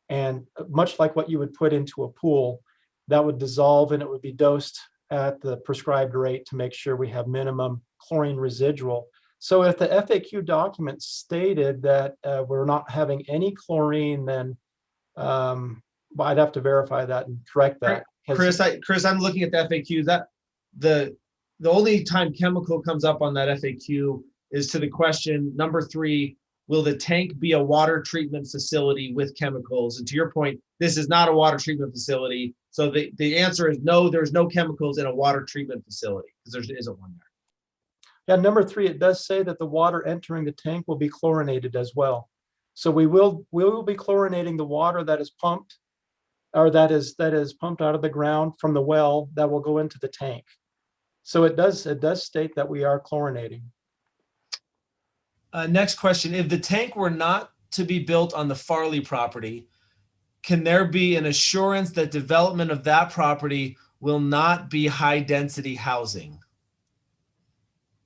and much like what you would put into a pool, that would dissolve and it would be dosed at the prescribed rate to make sure we have minimum chlorine residual. So if the FAQ document stated that we're not having any chlorine, then I'd have to verify that and correct that.
Chris, I'm looking at the FAQ. That the only time chemical comes up on that FAQ is to the question number 3, will the tank be a water treatment facility with chemicals? And to your point, this is not a water treatment facility. So the answer is no, there's no chemicals in a water treatment facility because there isn't one there.
Yeah, number 3, it does say that the water entering the tank will be chlorinated as well. So we will be chlorinating the water that is pumped or that is pumped out of the ground from the well that will go into the tank. So it does state that we are chlorinating.
Next question. If the tank were not to be built on the Farley property, can there be an assurance that development of that property will not be high density housing?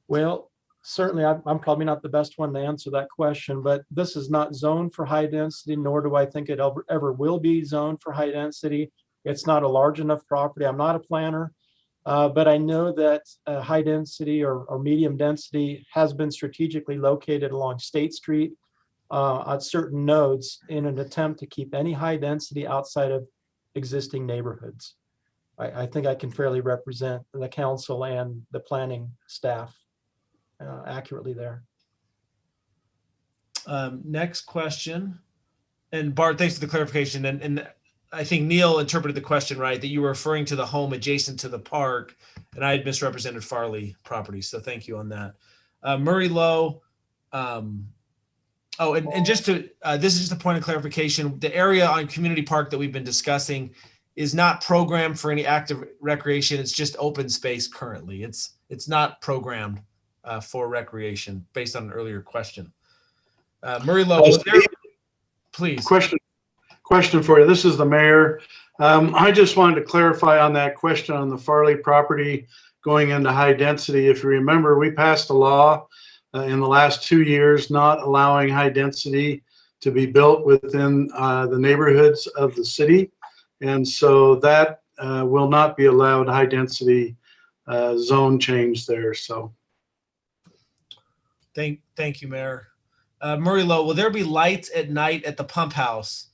Well, certainly I'm probably not the best one to answer that question, but this is not zoned for high density, nor do I think it ever will be zoned for high density. It's not a large enough property. I'm not a planner, but I know that high density or medium density has been strategically located along State Street at certain nodes in an attempt to keep any high density outside of existing neighborhoods. I think I can fairly represent the council and the planning staff accurately there.
Next question. And Bart, thanks for the clarification. And I think Neil interpreted the question right, that you were referring to the home adjacent to the park, and I had misrepresented Farley property. So thank you on that. Murray Lowe. And just to, this is just a point of clarification. The area on Community Park that we've been discussing is not programmed for any active recreation. It's just open space currently. It's not programmed for recreation based on an earlier question. Murray Lowe, please.
Question for you. This is the mayor. I just wanted to clarify on that question on the Farley property going into high density. If you remember, we passed a law in the last 2 years not allowing high density to be built within the neighborhoods of the city. And so that will not be allowed high density zone change there. So.
Thank you, Mayor. Murray Lowe, will there be lights at night at the pump house?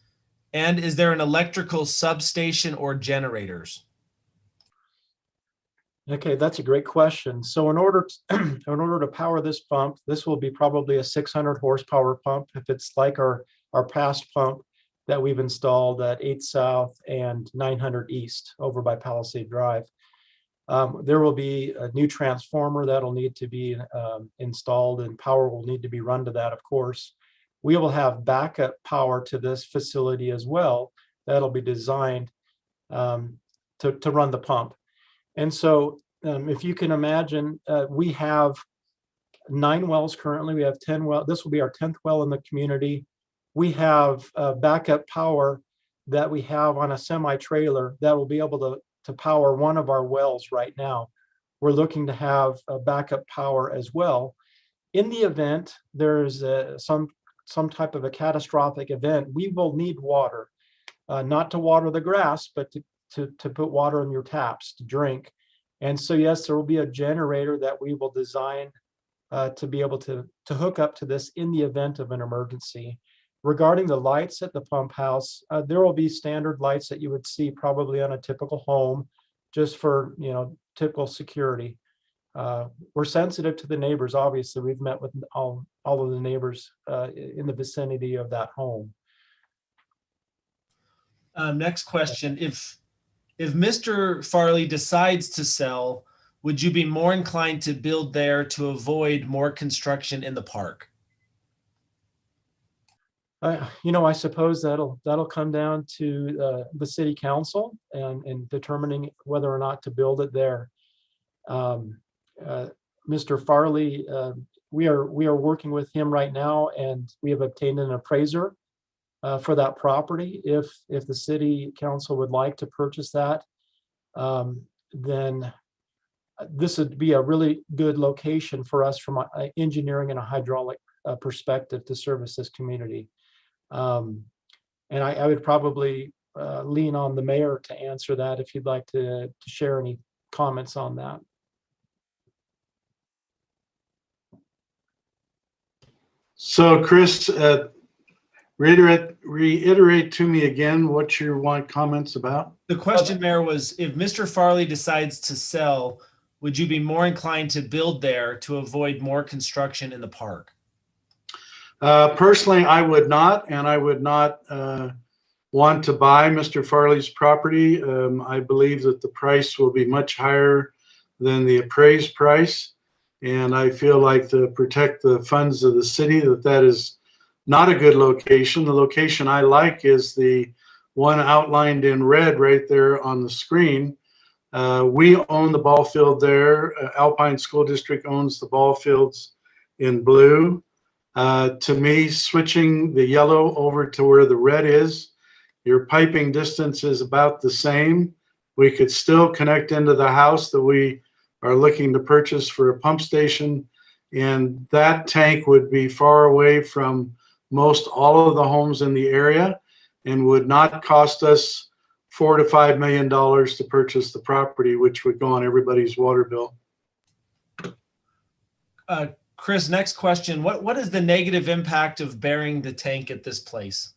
And is there an electrical substation or generators?
Okay, that's a great question. So in order to power this pump, this will be probably a 600 horsepower pump. If it's like our past pump that we've installed at 8 South and 900 East over by Palisade Drive. There will be a new transformer that'll need to be installed, and power will need to be run to that, of course. We will have backup power to this facility as well that'll be designed to run the pump. And so if you can imagine, we have 9 wells currently. We have 10 wells. This will be our 10th well in the community. We have backup power that we have on a semi-trailer that will be able to power one of our wells right now. We're looking to have backup power as well. In the event there's some type of a catastrophic event, we will need water, not to water the grass, but to put water in your taps to drink. And so, yes, there will be a generator that we will design to be able to hook up to this in the event of an emergency. Regarding the lights at the pump house, there will be standard lights that you would see probably on a typical home, just for, typical security. We're sensitive to the neighbors. Obviously, we've met with all of the neighbors in the vicinity of that home.
Next question. If Mr. Farley decides to sell, would you be more inclined to build there to avoid more construction in the park?
I suppose that'll come down to the city council and determining whether or not to build it there. Mr. Farley, we are working with him right now, and we have obtained an appraiser for that property. If the city council would like to purchase that, then this would be a really good location for us from an engineering and a hydraulic perspective to service this community. And I would probably lean on the mayor to answer that if you'd like to share any comments on that.
So Chris, reiterate to me again what you want comments about.
The question, Mayor, was if Mr. Farley decides to sell, would you be more inclined to build there to avoid more construction in the park?
Personally, I would not, and I would not want to buy Mr. Farley's property. I believe that the price will be much higher than the appraised price. And I feel like to protect the funds of the city, that is not a good location. The location I like is the one outlined in red right there on the screen. We own the ball field there. Alpine School District owns the ball fields in blue. To me, switching the yellow over to where the red is, your piping distance is about the same. We could still connect into the house that we are looking to purchase for a pump station, and that tank would be far away from most all of the homes in the area and would not cost us $4 to $5 million to purchase the property, which would go on everybody's water bill.
Chris, next question. What is the negative impact of burying the tank at this place?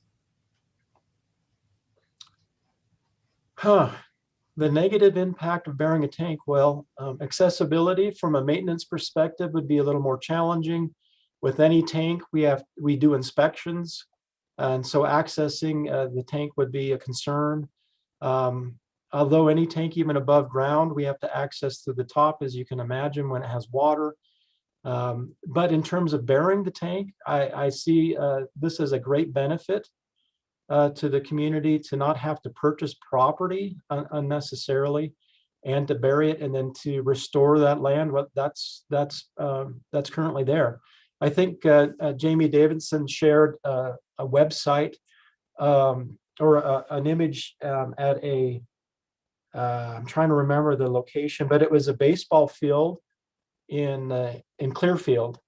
The negative impact of burying a tank, well, accessibility from a maintenance perspective would be a little more challenging. With any tank, we do inspections, and so accessing the tank would be a concern. Although any tank, even above ground, we have to access through the top, as you can imagine, when it has water. But in terms of burying the tank, I see this as a great benefit to the community, to not have to purchase property unnecessarily, and to bury it and then to restore that land. That's currently there. I think Jamie Davidson shared a website or an image at a, I'm trying to remember the location, but it was a baseball field in Clearfield,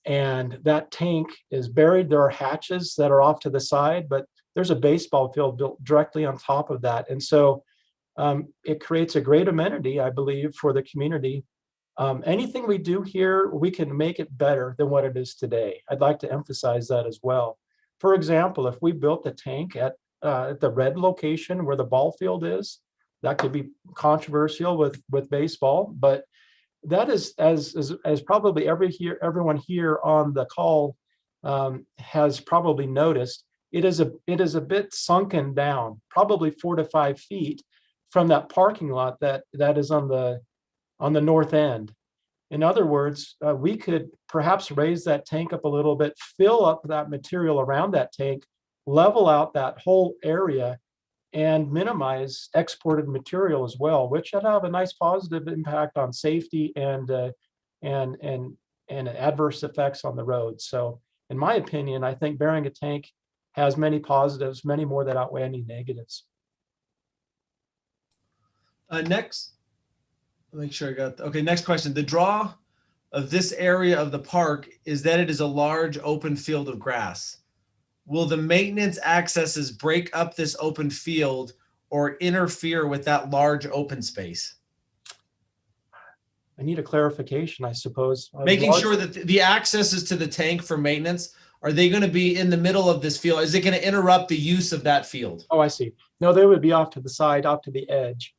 and that tank is buried. There are hatches that are off to the side, but there's a baseball field built directly on top of that, and so it creates a great amenity, I believe, for the community. Anything we do here, we can make it better than what it is today. I'd like to emphasize that as well. For example, if we built the tank at the red location where the ball field is, that could be controversial with baseball, but that is, as probably everyone here on the call has probably noticed, it is a bit sunken down, probably 4 to 5 feet from that parking lot that is on the north end. In other words, we could perhaps raise that tank up a little bit, fill up that material around that tank, level out that whole area, and minimize exported material as well, which would have a nice positive impact on safety and adverse effects on the road. So in my opinion, I think burying a tank has many positives, many more that outweigh any negatives.
Next, make sure I got, okay, next question. The draw of this area of the park is that it is a large open field of grass. Will the maintenance accesses break up this open field or interfere with that large open space?
I need a clarification, I suppose.
Making sure that the accesses to the tank for maintenance, are they going to be in the middle of this field? Is it going to interrupt the use of that field?
Oh, I see. No, they would be off to the side, off to the edge.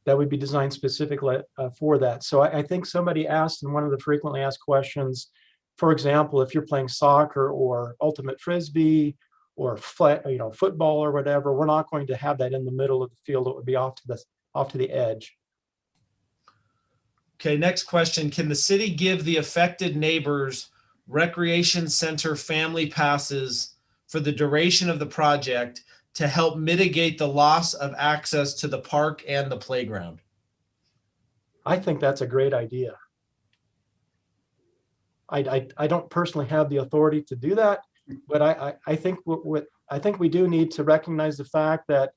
That would be designed specifically for that. So I think somebody asked in one of the frequently asked questions, for example, if you're playing soccer or ultimate frisbee or football or whatever, we're not going to have that in the middle of the field. It would be off to the edge.
Okay, next question. Can the city give the affected neighbors recreation center family passes for the duration of the project to help mitigate the loss of access to the park and the playground?
I think that's a great idea. I don't personally have the authority to do that, but I think I think we do need to recognize the fact that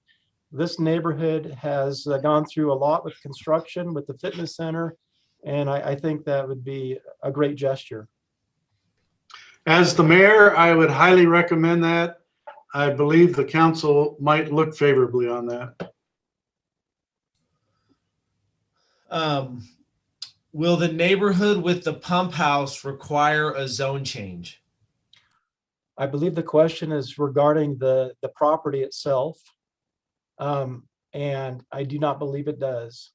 this neighborhood has gone through a lot with construction, with the fitness center, and I think that would be a great gesture.
As the mayor, I would highly recommend that. I believe the council might look favorably on that.
Will the neighborhood with the pump house require a zone change?
I believe the question is regarding the property itself, and I do not believe it does.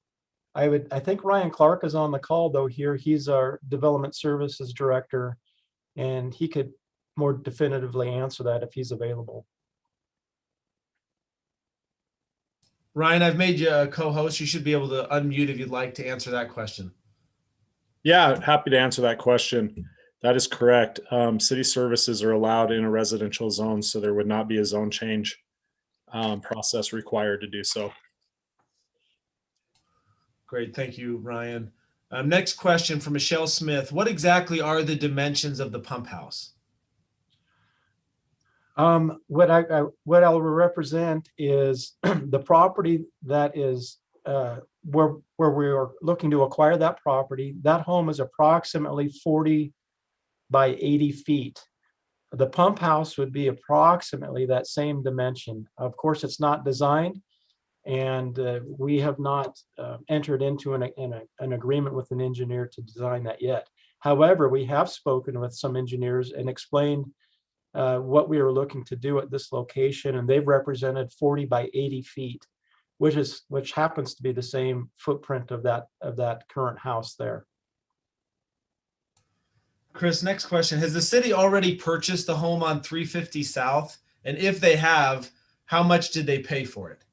I think Ryan Clark is on the call though here. He's our development services director, and he could more definitively answer that if he's available.
Ryan, I've made you a co-host. You should be able to unmute if you'd like to answer that question.
Yeah, happy to answer that question. That is correct. City services are allowed in a residential zone, so there would not be a zone change. process required to do so.
Great, thank you, Ryan. Next question from Michelle Smith. What exactly are the dimensions of the pump house?
What I'll represent is the property that is where we are looking to acquire that property. That home is approximately 40 by 80 feet. The pump house would be approximately that same dimension. Of course, it's not designed, and we have not entered into an agreement with an engineer to design that yet. However, we have spoken with some engineers and explained what we are looking to do at this location, and they've represented 40 by 80 feet, which happens to be the same footprint of that current house there.
Chris, next question. Has the city already purchased the home on 350 South? And if they have, how much did they pay for it?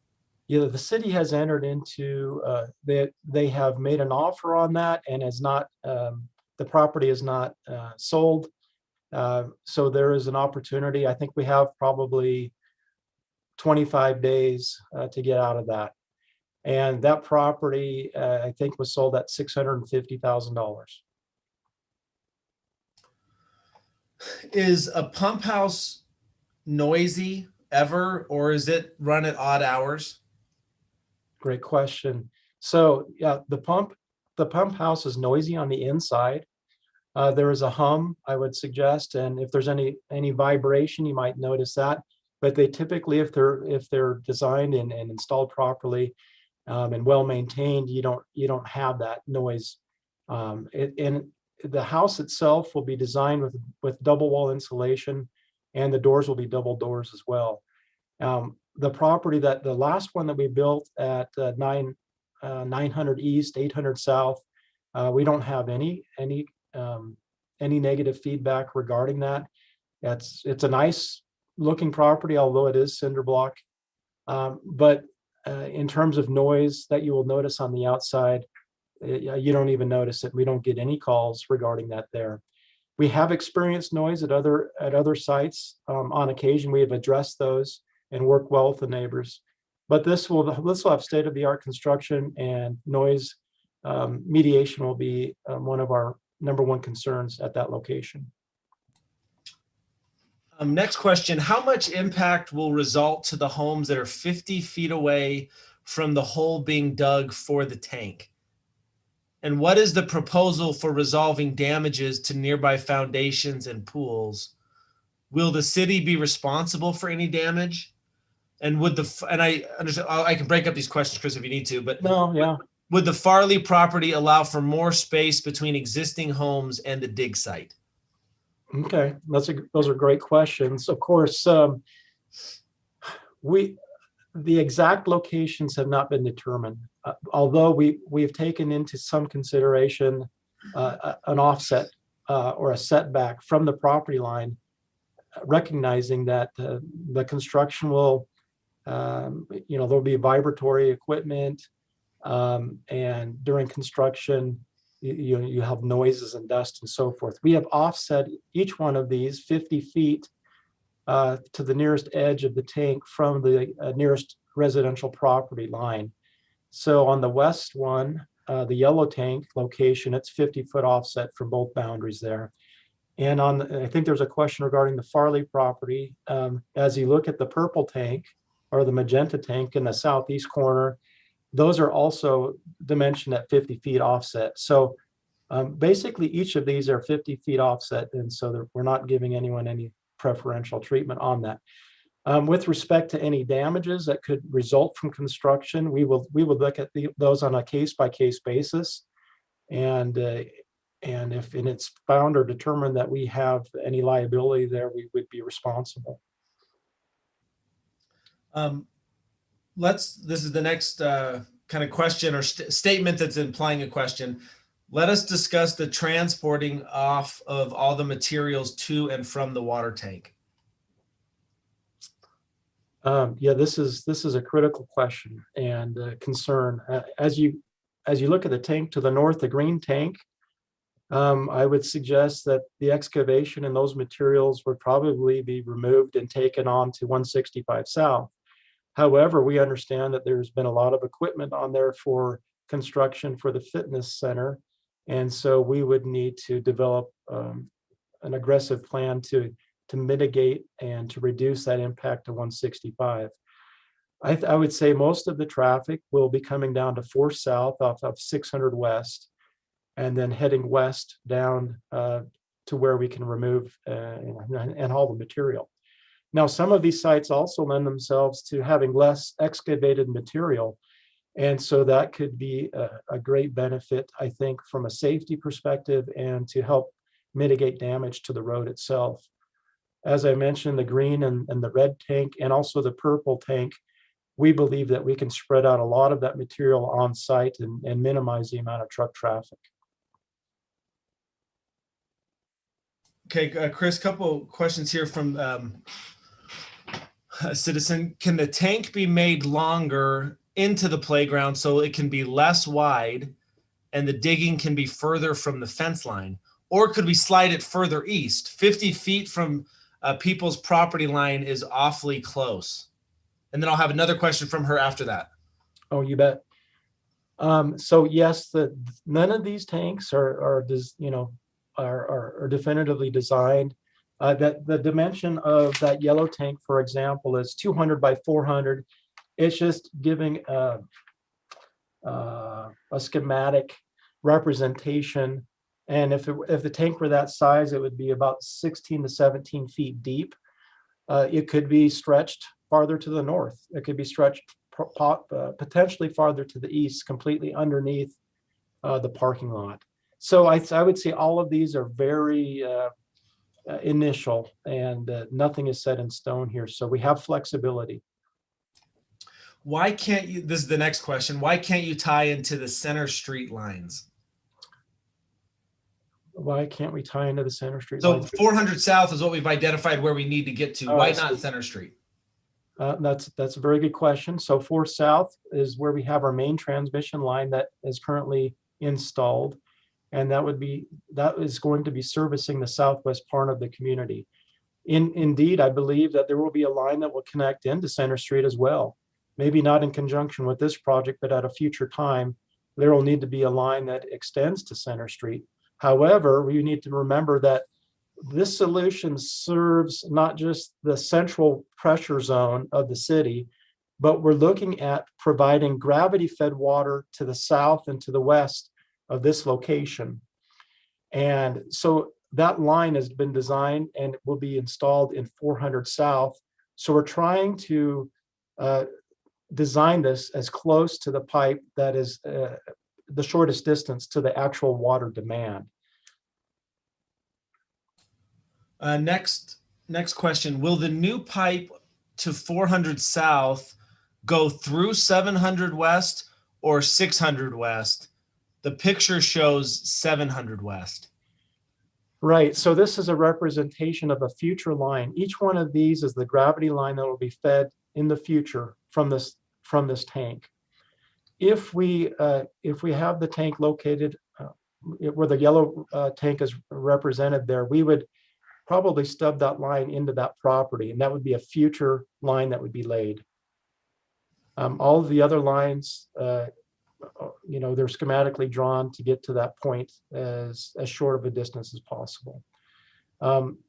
Yeah, the city has entered into, they have made an offer on that, and is not, the property is not sold. So there is an opportunity. I think we have probably 25 days to get out of that. And that property, I think, was sold at $650,000.
Is a pump house noisy ever, or is it run at odd hours?
Great question. So yeah, the pump house is noisy on the inside. There is a hum, I would suggest, and if there's any vibration, you might notice that. But they typically, if they're designed and installed properly and well maintained, you don't have that noise. And the house itself will be designed with double wall insulation, and the doors will be double doors as well. The property the last one that we built at 900 East, 800 South, we don't have any negative feedback regarding that. It's a nice looking property, although it is cinder block. But in terms of noise that you will notice on the outside, you don't even notice it. We don't get any calls regarding that there. We have experienced noise at other sites. On occasion, we have addressed those and worked well with the neighbors. But this will have state-of-the-art construction, and noise mediation will be one of our #1 concerns at that location.
Next question. How much impact will result to the homes that are 50 feet away from the hole being dug for the tank? And what is the proposal for resolving damages to nearby foundations and pools? Will the city be responsible for any damage? And I understand, I can break up these questions, Chris, if you need to, but
No, yeah.
would the Farley property allow for more space between existing homes and the dig site?
Okay, those are great questions. Of course, the exact locations have not been determined, although we have taken into some consideration an offset or a setback from the property line, recognizing that the construction will, there'll be vibratory equipment, and during construction, you have noises and dust and so forth. We have offset each one of these 50 feet to the nearest edge of the tank from the nearest residential property line. So on the west one, the yellow tank location, it's 50-foot offset from both boundaries there. And I think there's a question regarding the Farley property. As you look at the purple tank or the magenta tank in the southeast corner, those are also dimensioned at 50 feet offset. So basically each of these are 50 feet offset, and so we're not giving anyone any preferential treatment on that. With respect to any damages that could result from construction, we will look at those on a case-by-case basis, and if it's found or determined that we have any liability there, we would be responsible.
This is the next kind of question or statement that's implying a question. Let us discuss the transporting off of all the materials to and from the water tank.
Yeah, this is a critical question and concern. As you look at the tank to the north, the green tank, I would suggest that the excavation and those materials would probably be removed and taken on to 165 South. However, we understand that there's been a lot of equipment on there for construction for the fitness center. And so we would need to develop an aggressive plan to mitigate and to reduce that impact to 165. I would say most of the traffic will be coming down to 4 South off of 600 West, and then heading west down to where we can remove and haul the material. Now, some of these sites also lend themselves to having less excavated material. And so that could be a great benefit, I think, from a safety perspective and to help mitigate damage to the road itself. As I mentioned, the green and the red tank and also the purple tank, we believe that we can spread out a lot of that material on site and minimize the amount of truck traffic.
Okay, Chris, couple questions here from a citizen. Can the tank be made longer into the playground so it can be less wide and the digging can be further from the fence line? Or could we slide it further east? 50 feet from people's property line is awfully close. And then I'll have another question from her after that.
Oh, you bet. So yes, none of these tanks are definitively designed. That the dimension of that yellow tank, for example, is 200 by 400. It's just giving a schematic representation. And if the tank were that size, it would be about 16 to 17 feet deep. It could be stretched farther to the north. It could be stretched potentially farther to the east, completely underneath the parking lot. So I would say all of these are very initial, and nothing is set in stone here. So we have flexibility.
Why can't you, this is the next question, why can't you tie into the center street lines?
Why can't we tie into the Center Street
So
lines?
400 South is what we've identified where we need to get to. Why not Center Street?
That's a very good question. So 4 South is where we have our main transmission line that is currently installed. And that is going to be servicing the southwest part of the community. Indeed, I believe that there will be a line that will connect into Center Street as well. Maybe not in conjunction with this project, but at a future time, there will need to be a line that extends to Center Street. However, we need to remember that this solution serves not just the central pressure zone of the city, but we're looking at providing gravity-fed water to the south and to the west of this location. And so that line has been designed and will be installed in 400 South. So we're trying to design this as close to the pipe that is the shortest distance to the actual water demand.
Next question. Will the new pipe to 400 South go through 700 West or 600 West? The picture shows 700 West.
Right. So this is a representation of a future line. Each one of these is the gravity line that will be fed in the future from this tank. If we have the tank located where the yellow tank is represented there, we would probably stub that line into that property, and that would be a future line that would be laid. All of the other lines, they're schematically drawn to get to that point as short of a distance as possible.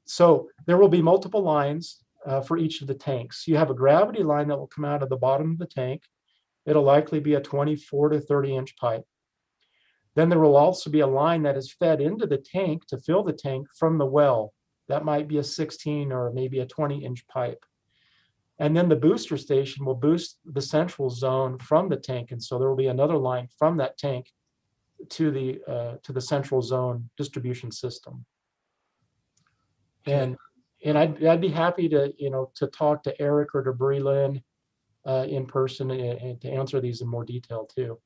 So there will be multiple lines for each of the tanks. You have a gravity line that will come out of the bottom of the tank. It'll likely be a 24 to 30 inch pipe. Then there will also be a line that is fed into the tank to fill the tank from the well. That might be a 16 or maybe a 20 inch pipe. And then the booster station will boost the central zone from the tank. And so there will be another line from that tank to the central zone distribution system. And I'd be happy to talk to Eric or to Bree Lynn in person and to answer these in more detail too.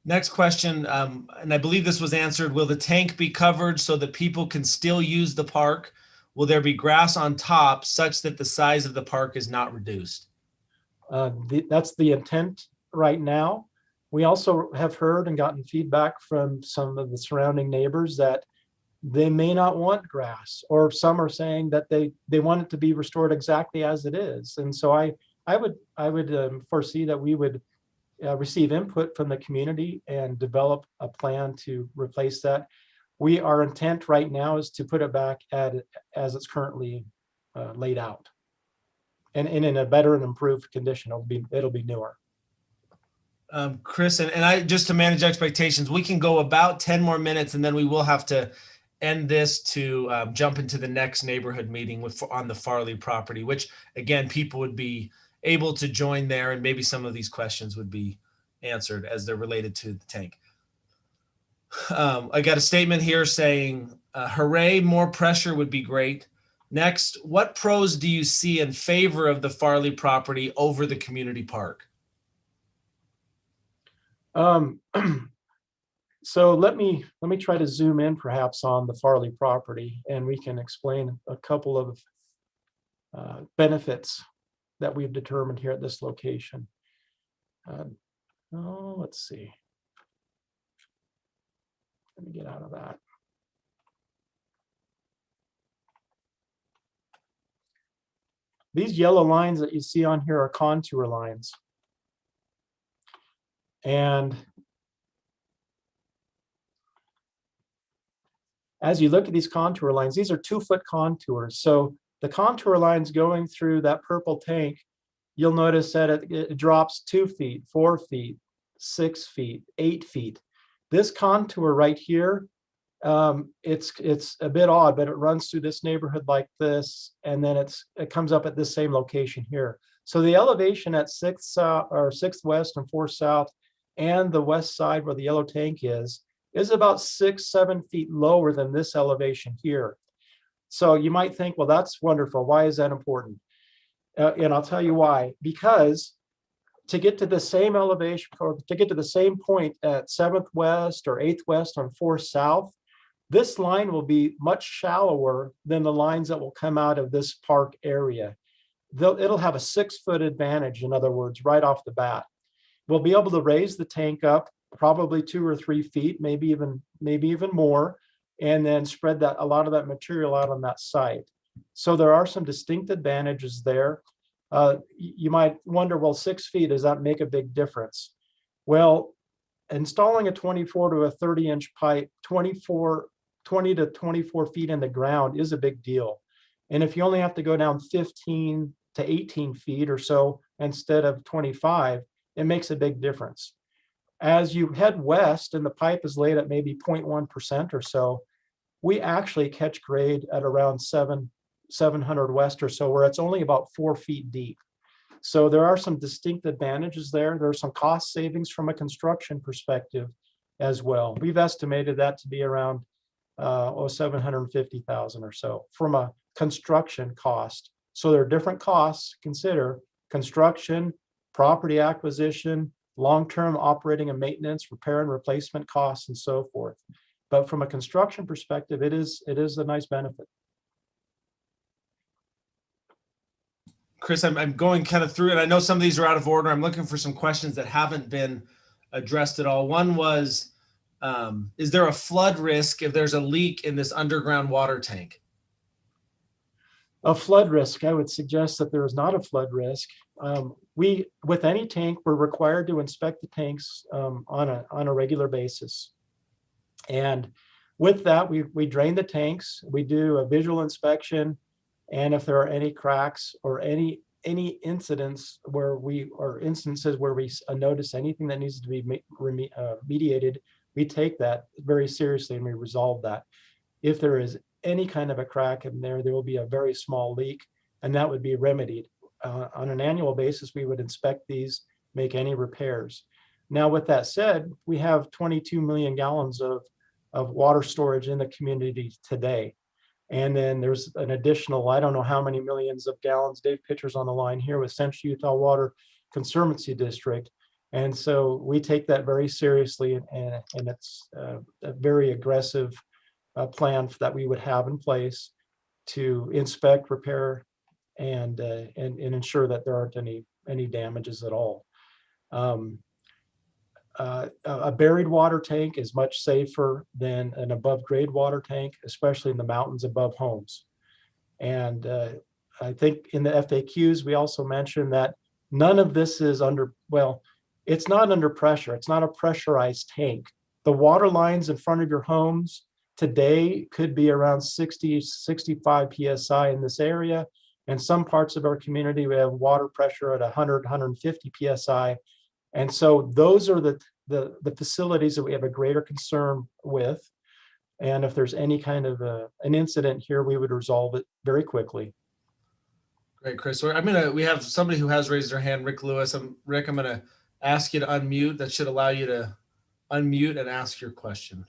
Next question, and I believe this was answered. Will the tank be covered so that people can still use the park? Will there be grass on top such that the size of the park is not reduced?
That's the intent right now. We also have heard and gotten feedback from some of the surrounding neighbors that they may not want grass, or some are saying that they want it to be restored exactly as it is. And so I would foresee that we would receive input from the community and develop a plan to replace that. Our intent right now is to put it back as it's currently laid out, and in a better and improved condition. It'll be newer.
Chris, and I, just to manage expectations, we can go about 10 more minutes, and then we will have to end this to jump into the next neighborhood meeting on the Farley property, which again, people would be able to join there, and maybe some of these questions would be answered as they're related to the tank. I got a statement here saying, hooray, more pressure would be great. Next, what pros do you see in favor of the Farley property over the community park?
So let me try to zoom in perhaps on the Farley property, and we can explain a couple of benefits that we've determined here at this location. Let's see. Let me get out of that. These yellow lines that you see on here are contour lines. And as you look at these contour lines, these are 2-foot contours. So the contour lines going through that purple tank, you'll notice that it drops 2 feet, 4 feet, 6 feet, 8 feet. This contour right here, it's a bit odd, but it runs through this neighborhood like this, and then it comes up at this same location here. So the elevation at 6th West and 4th South and the west side where the yellow tank is about 6-7 feet lower than this elevation here. So you might think, well, that's wonderful. Why is that important? And I'll tell you why. Because to get to the same elevation, or to get to the same point at 7th West or 8th West on 4th South, this line will be much shallower than the lines that will come out of this park area. It'll have a 6-foot advantage, in other words, right off the bat. We'll be able to raise the tank up probably 2 or 3 feet, maybe even more, and then spread a lot of that material out on that site. So there are some distinct advantages there. You might wonder, well, 6 feet, does that make a big difference? Well, installing a 24 to a 30-inch pipe, 20 to 24 feet in the ground is a big deal. And if you only have to go down 15 to 18 feet or so instead of 25, it makes a big difference. As you head west and the pipe is laid at maybe 0.1% or so, we actually catch grade at around 700 west or so, where it's only about 4 feet deep. So there are some distinct advantages there. There are some cost savings from a construction perspective as well. We've estimated that to be around $750,000 or so from a construction cost. So there are different costs. Consider construction, property acquisition, long-term operating and maintenance, repair and replacement costs, and so forth. But from a construction perspective, it is a nice benefit.
Chris, I'm going kind of through it. I know some of these are out of order. I'm looking for some questions that haven't been addressed at all. One was, is there a flood risk if there's a leak in this underground water tank?
A flood risk, I would suggest that there is not a flood risk. With any tank, we're required to inspect the tanks on a regular basis. And with that, we drain the tanks, we do a visual inspection, and if there are any cracks or any incidents instances where we notice anything that needs to be remediated, we take that very seriously and we resolve that. If there is any kind of a crack in there, there will be a very small leak, and that would be remedied. On an annual basis, we would inspect these, make any repairs. Now, with that said, we have 22 million gallons of water storage in the community today. And then there's an additional, I don't know how many millions of gallons. Dave Pitcher's on the line here with Central Utah Water Conservancy District. And so we take that very seriously, and it's a very aggressive plan that we would have in place to inspect, repair, and ensure that there aren't any damages at all. a buried water tank is much safer than an above grade water tank, especially in the mountains above homes. And I think in the FAQs, we also mentioned that none of this is under, well, it's not under pressure. It's not a pressurized tank. The water lines in front of your homes today could be around 60, 65 PSI in this area. And some parts of our community, we have water pressure at 100, 150 PSI. And so those are the facilities that we have a greater concern with. And if there's any kind of an incident here, we would resolve it very quickly.
Great, Chris. We have somebody who has raised their hand, Rick Lewis. Rick, I'm gonna ask you to unmute. That should allow you to unmute and ask your question.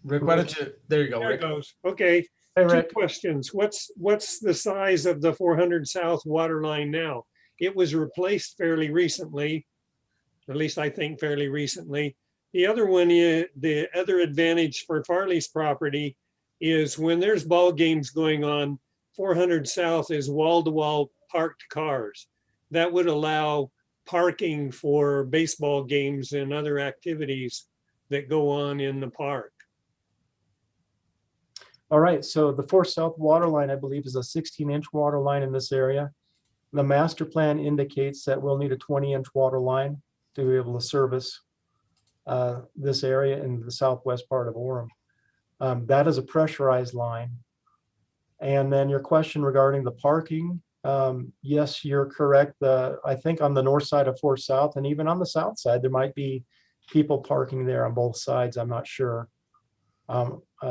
Rick, why don't you, there you go,
There it
Rick.
goes. Okay,
Hey,
two
Rick.
questions. What's the size of the 400 South water line now? It was replaced fairly recently, at least I think fairly recently. The other one is, the other advantage for Farley's property is when there's ball games going on, 400 South is wall-to-wall parked cars. That would allow parking for baseball games and other activities that go on in the park.
All right, so the 4 South water line, I believe, is a 16-inch water line in this area. The master plan indicates that we'll need a 20-inch water line to be able to service this area in the southwest part of Orem. That is a pressurized line. And then your question regarding the parking, yes, you're correct. I think on the north side of 4 South and even on the south side, there might be people parking there on both sides. I'm not sure.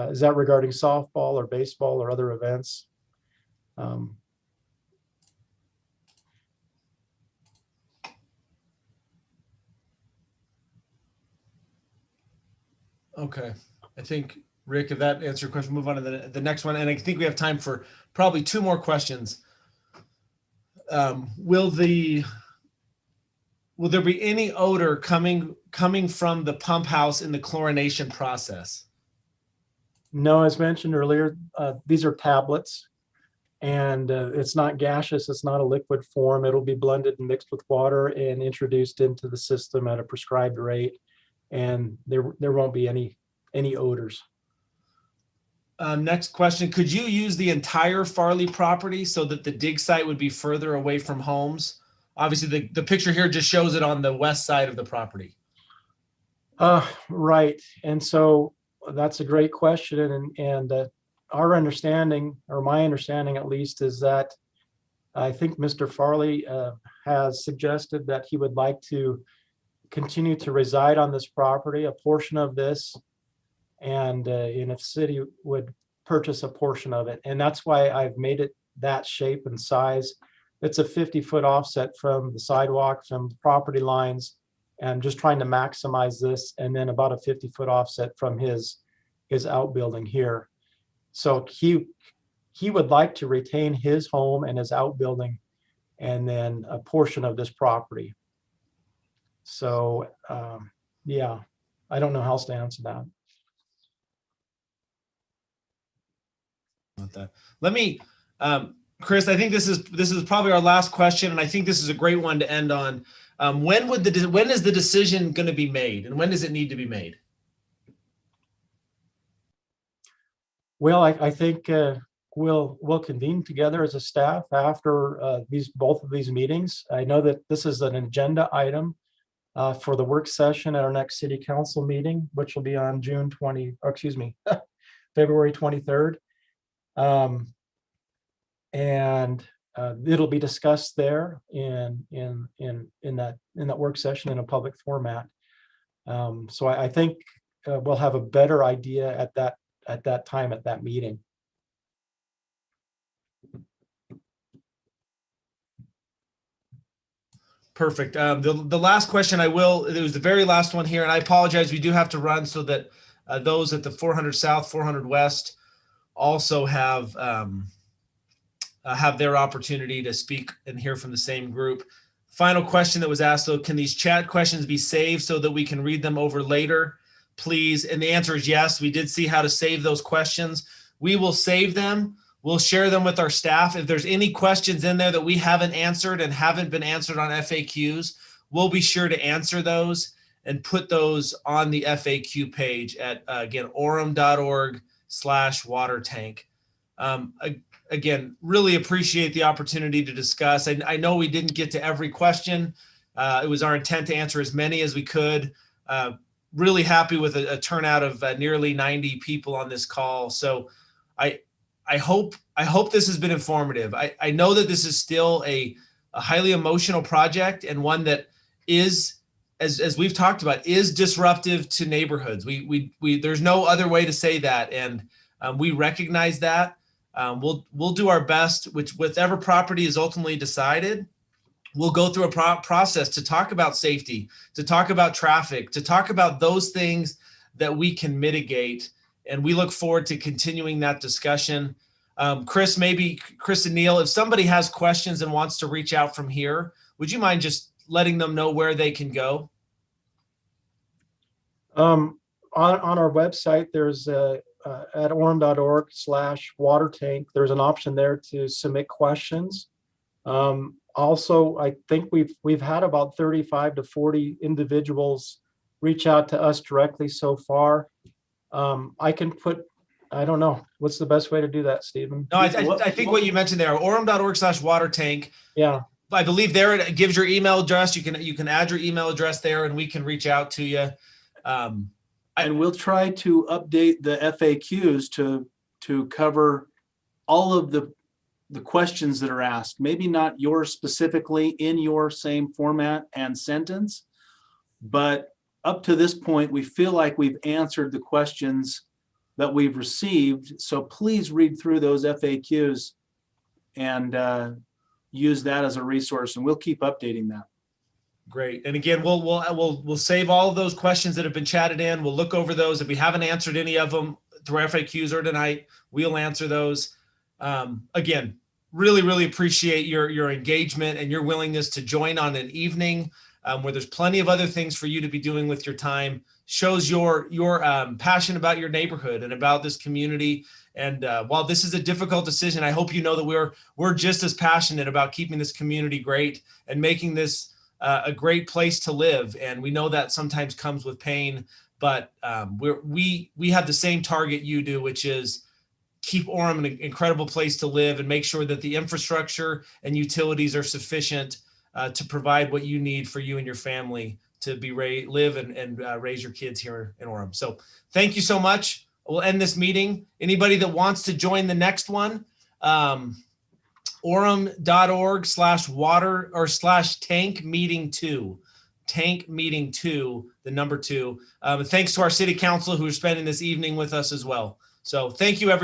Is that regarding softball or baseball or other events?
Okay, I think, Rick, if that answers your question, move on to the next one. And I think we have time for probably 2 more questions. Will there be any odor coming from the pump house in the chlorination process?
No, as mentioned earlier, these are tablets and it's not gaseous. It's not a liquid form. It'll be blended and mixed with water and introduced into the system at a prescribed rate. And there won't be any odors.
Next question, could you use the entire Farley property so that the dig site would be further away from homes? Obviously, the picture here just shows it on the west side of the property.
Right. And so that's a great question. And our understanding, or my understanding at least, is that I think Mr. Farley has suggested that he would like to continue to reside on this property, a portion of this, and if the city would purchase a portion of it. And that's why I've made it that shape and size. It's a 50-foot offset from the sidewalk, from property lines, and just trying to maximize this, and then about a 50-foot offset from his outbuilding here. So he would like to retain his home and his outbuilding, and then a portion of this property. So yeah, I don't know how else to answer that.
Let me, Chris, I think this is probably our last question, and I think this is a great one to end on. When is the decision going to be made, and when does it need to be made?
Well, I think we'll convene together as a staff after both of these meetings. I know that this is an agenda item for the work session at our next city council meeting, which will be on February 23rd. And it'll be discussed there in that work session in a public format. So I think we'll have a better idea at that time, at that meeting.
Perfect. The last question it was the very last one here, and I apologize, we do have to run so that those at the 400 South, 400 West also have their opportunity to speak and hear from the same group. Final question that was asked, though, can these chat questions be saved so that we can read them over later? please. And the answer is yes. We did see how to save those questions. We will save them. We'll share them with our staff. If there's any questions in there that we haven't answered and haven't been answered on FAQs, we'll be sure to answer those and put those on the FAQ page at, again, orem.org/water tank. Again, really appreciate the opportunity to discuss. I know we didn't get to every question. It was our intent to answer as many as we could. Really happy with a turnout of nearly 90 people on this call. So I hope this has been informative. I know that this is still a highly emotional project, and one that is, as we've talked about, is disruptive to neighborhoods. There's no other way to say that, and we recognize that. We'll do our best, which whatever property is ultimately decided, we'll go through a process to talk about safety, to talk about traffic, to talk about those things that we can mitigate. And we look forward to continuing that discussion. Chris and Neil, if somebody has questions and wants to reach out from here, would you mind just letting them know where they can go?
On our website, there's at orem.org/water tank, there's an option there to submit questions. Also, I think we've had about 35 to 40 individuals reach out to us directly so far. I don't know, what's the best way to do that, Stephen?
No, I think what you mentioned there, orem.org/water tank.
Yeah.
I believe there it gives your email address. You can add your email address there, and we can reach out to you.
And we'll try to update the FAQs to cover all of the questions that are asked. Maybe not yours specifically in your same format and sentence, but up to this point, we feel like we've answered the questions that we've received. So please read through those FAQs and use that as a resource, and we'll keep updating that.
Great. And again, we'll save all of those questions that have been chatted in. We'll look over those. If we haven't answered any of them through FAQs or tonight, we'll answer those. Again, really appreciate your engagement and your willingness to join on an evening where there's plenty of other things for you to be doing with your time. Shows your passion about your neighborhood and about this community. And while this is a difficult decision, I hope you know that we're just as passionate about keeping this community great and making this a great place to live. And we know that sometimes comes with pain, but we have the same target you do, which is keep Orem an incredible place to live and make sure that the infrastructure and utilities are sufficient to provide what you need for you and your family to be live and raise your kids here in Orem. So thank you so much. We'll end this meeting. Anybody that wants to join the next one, orem.org/water or /tank meeting 2, tank meeting 2, the number 2. Thanks to our city council who are spending this evening with us as well. So thank you, everybody.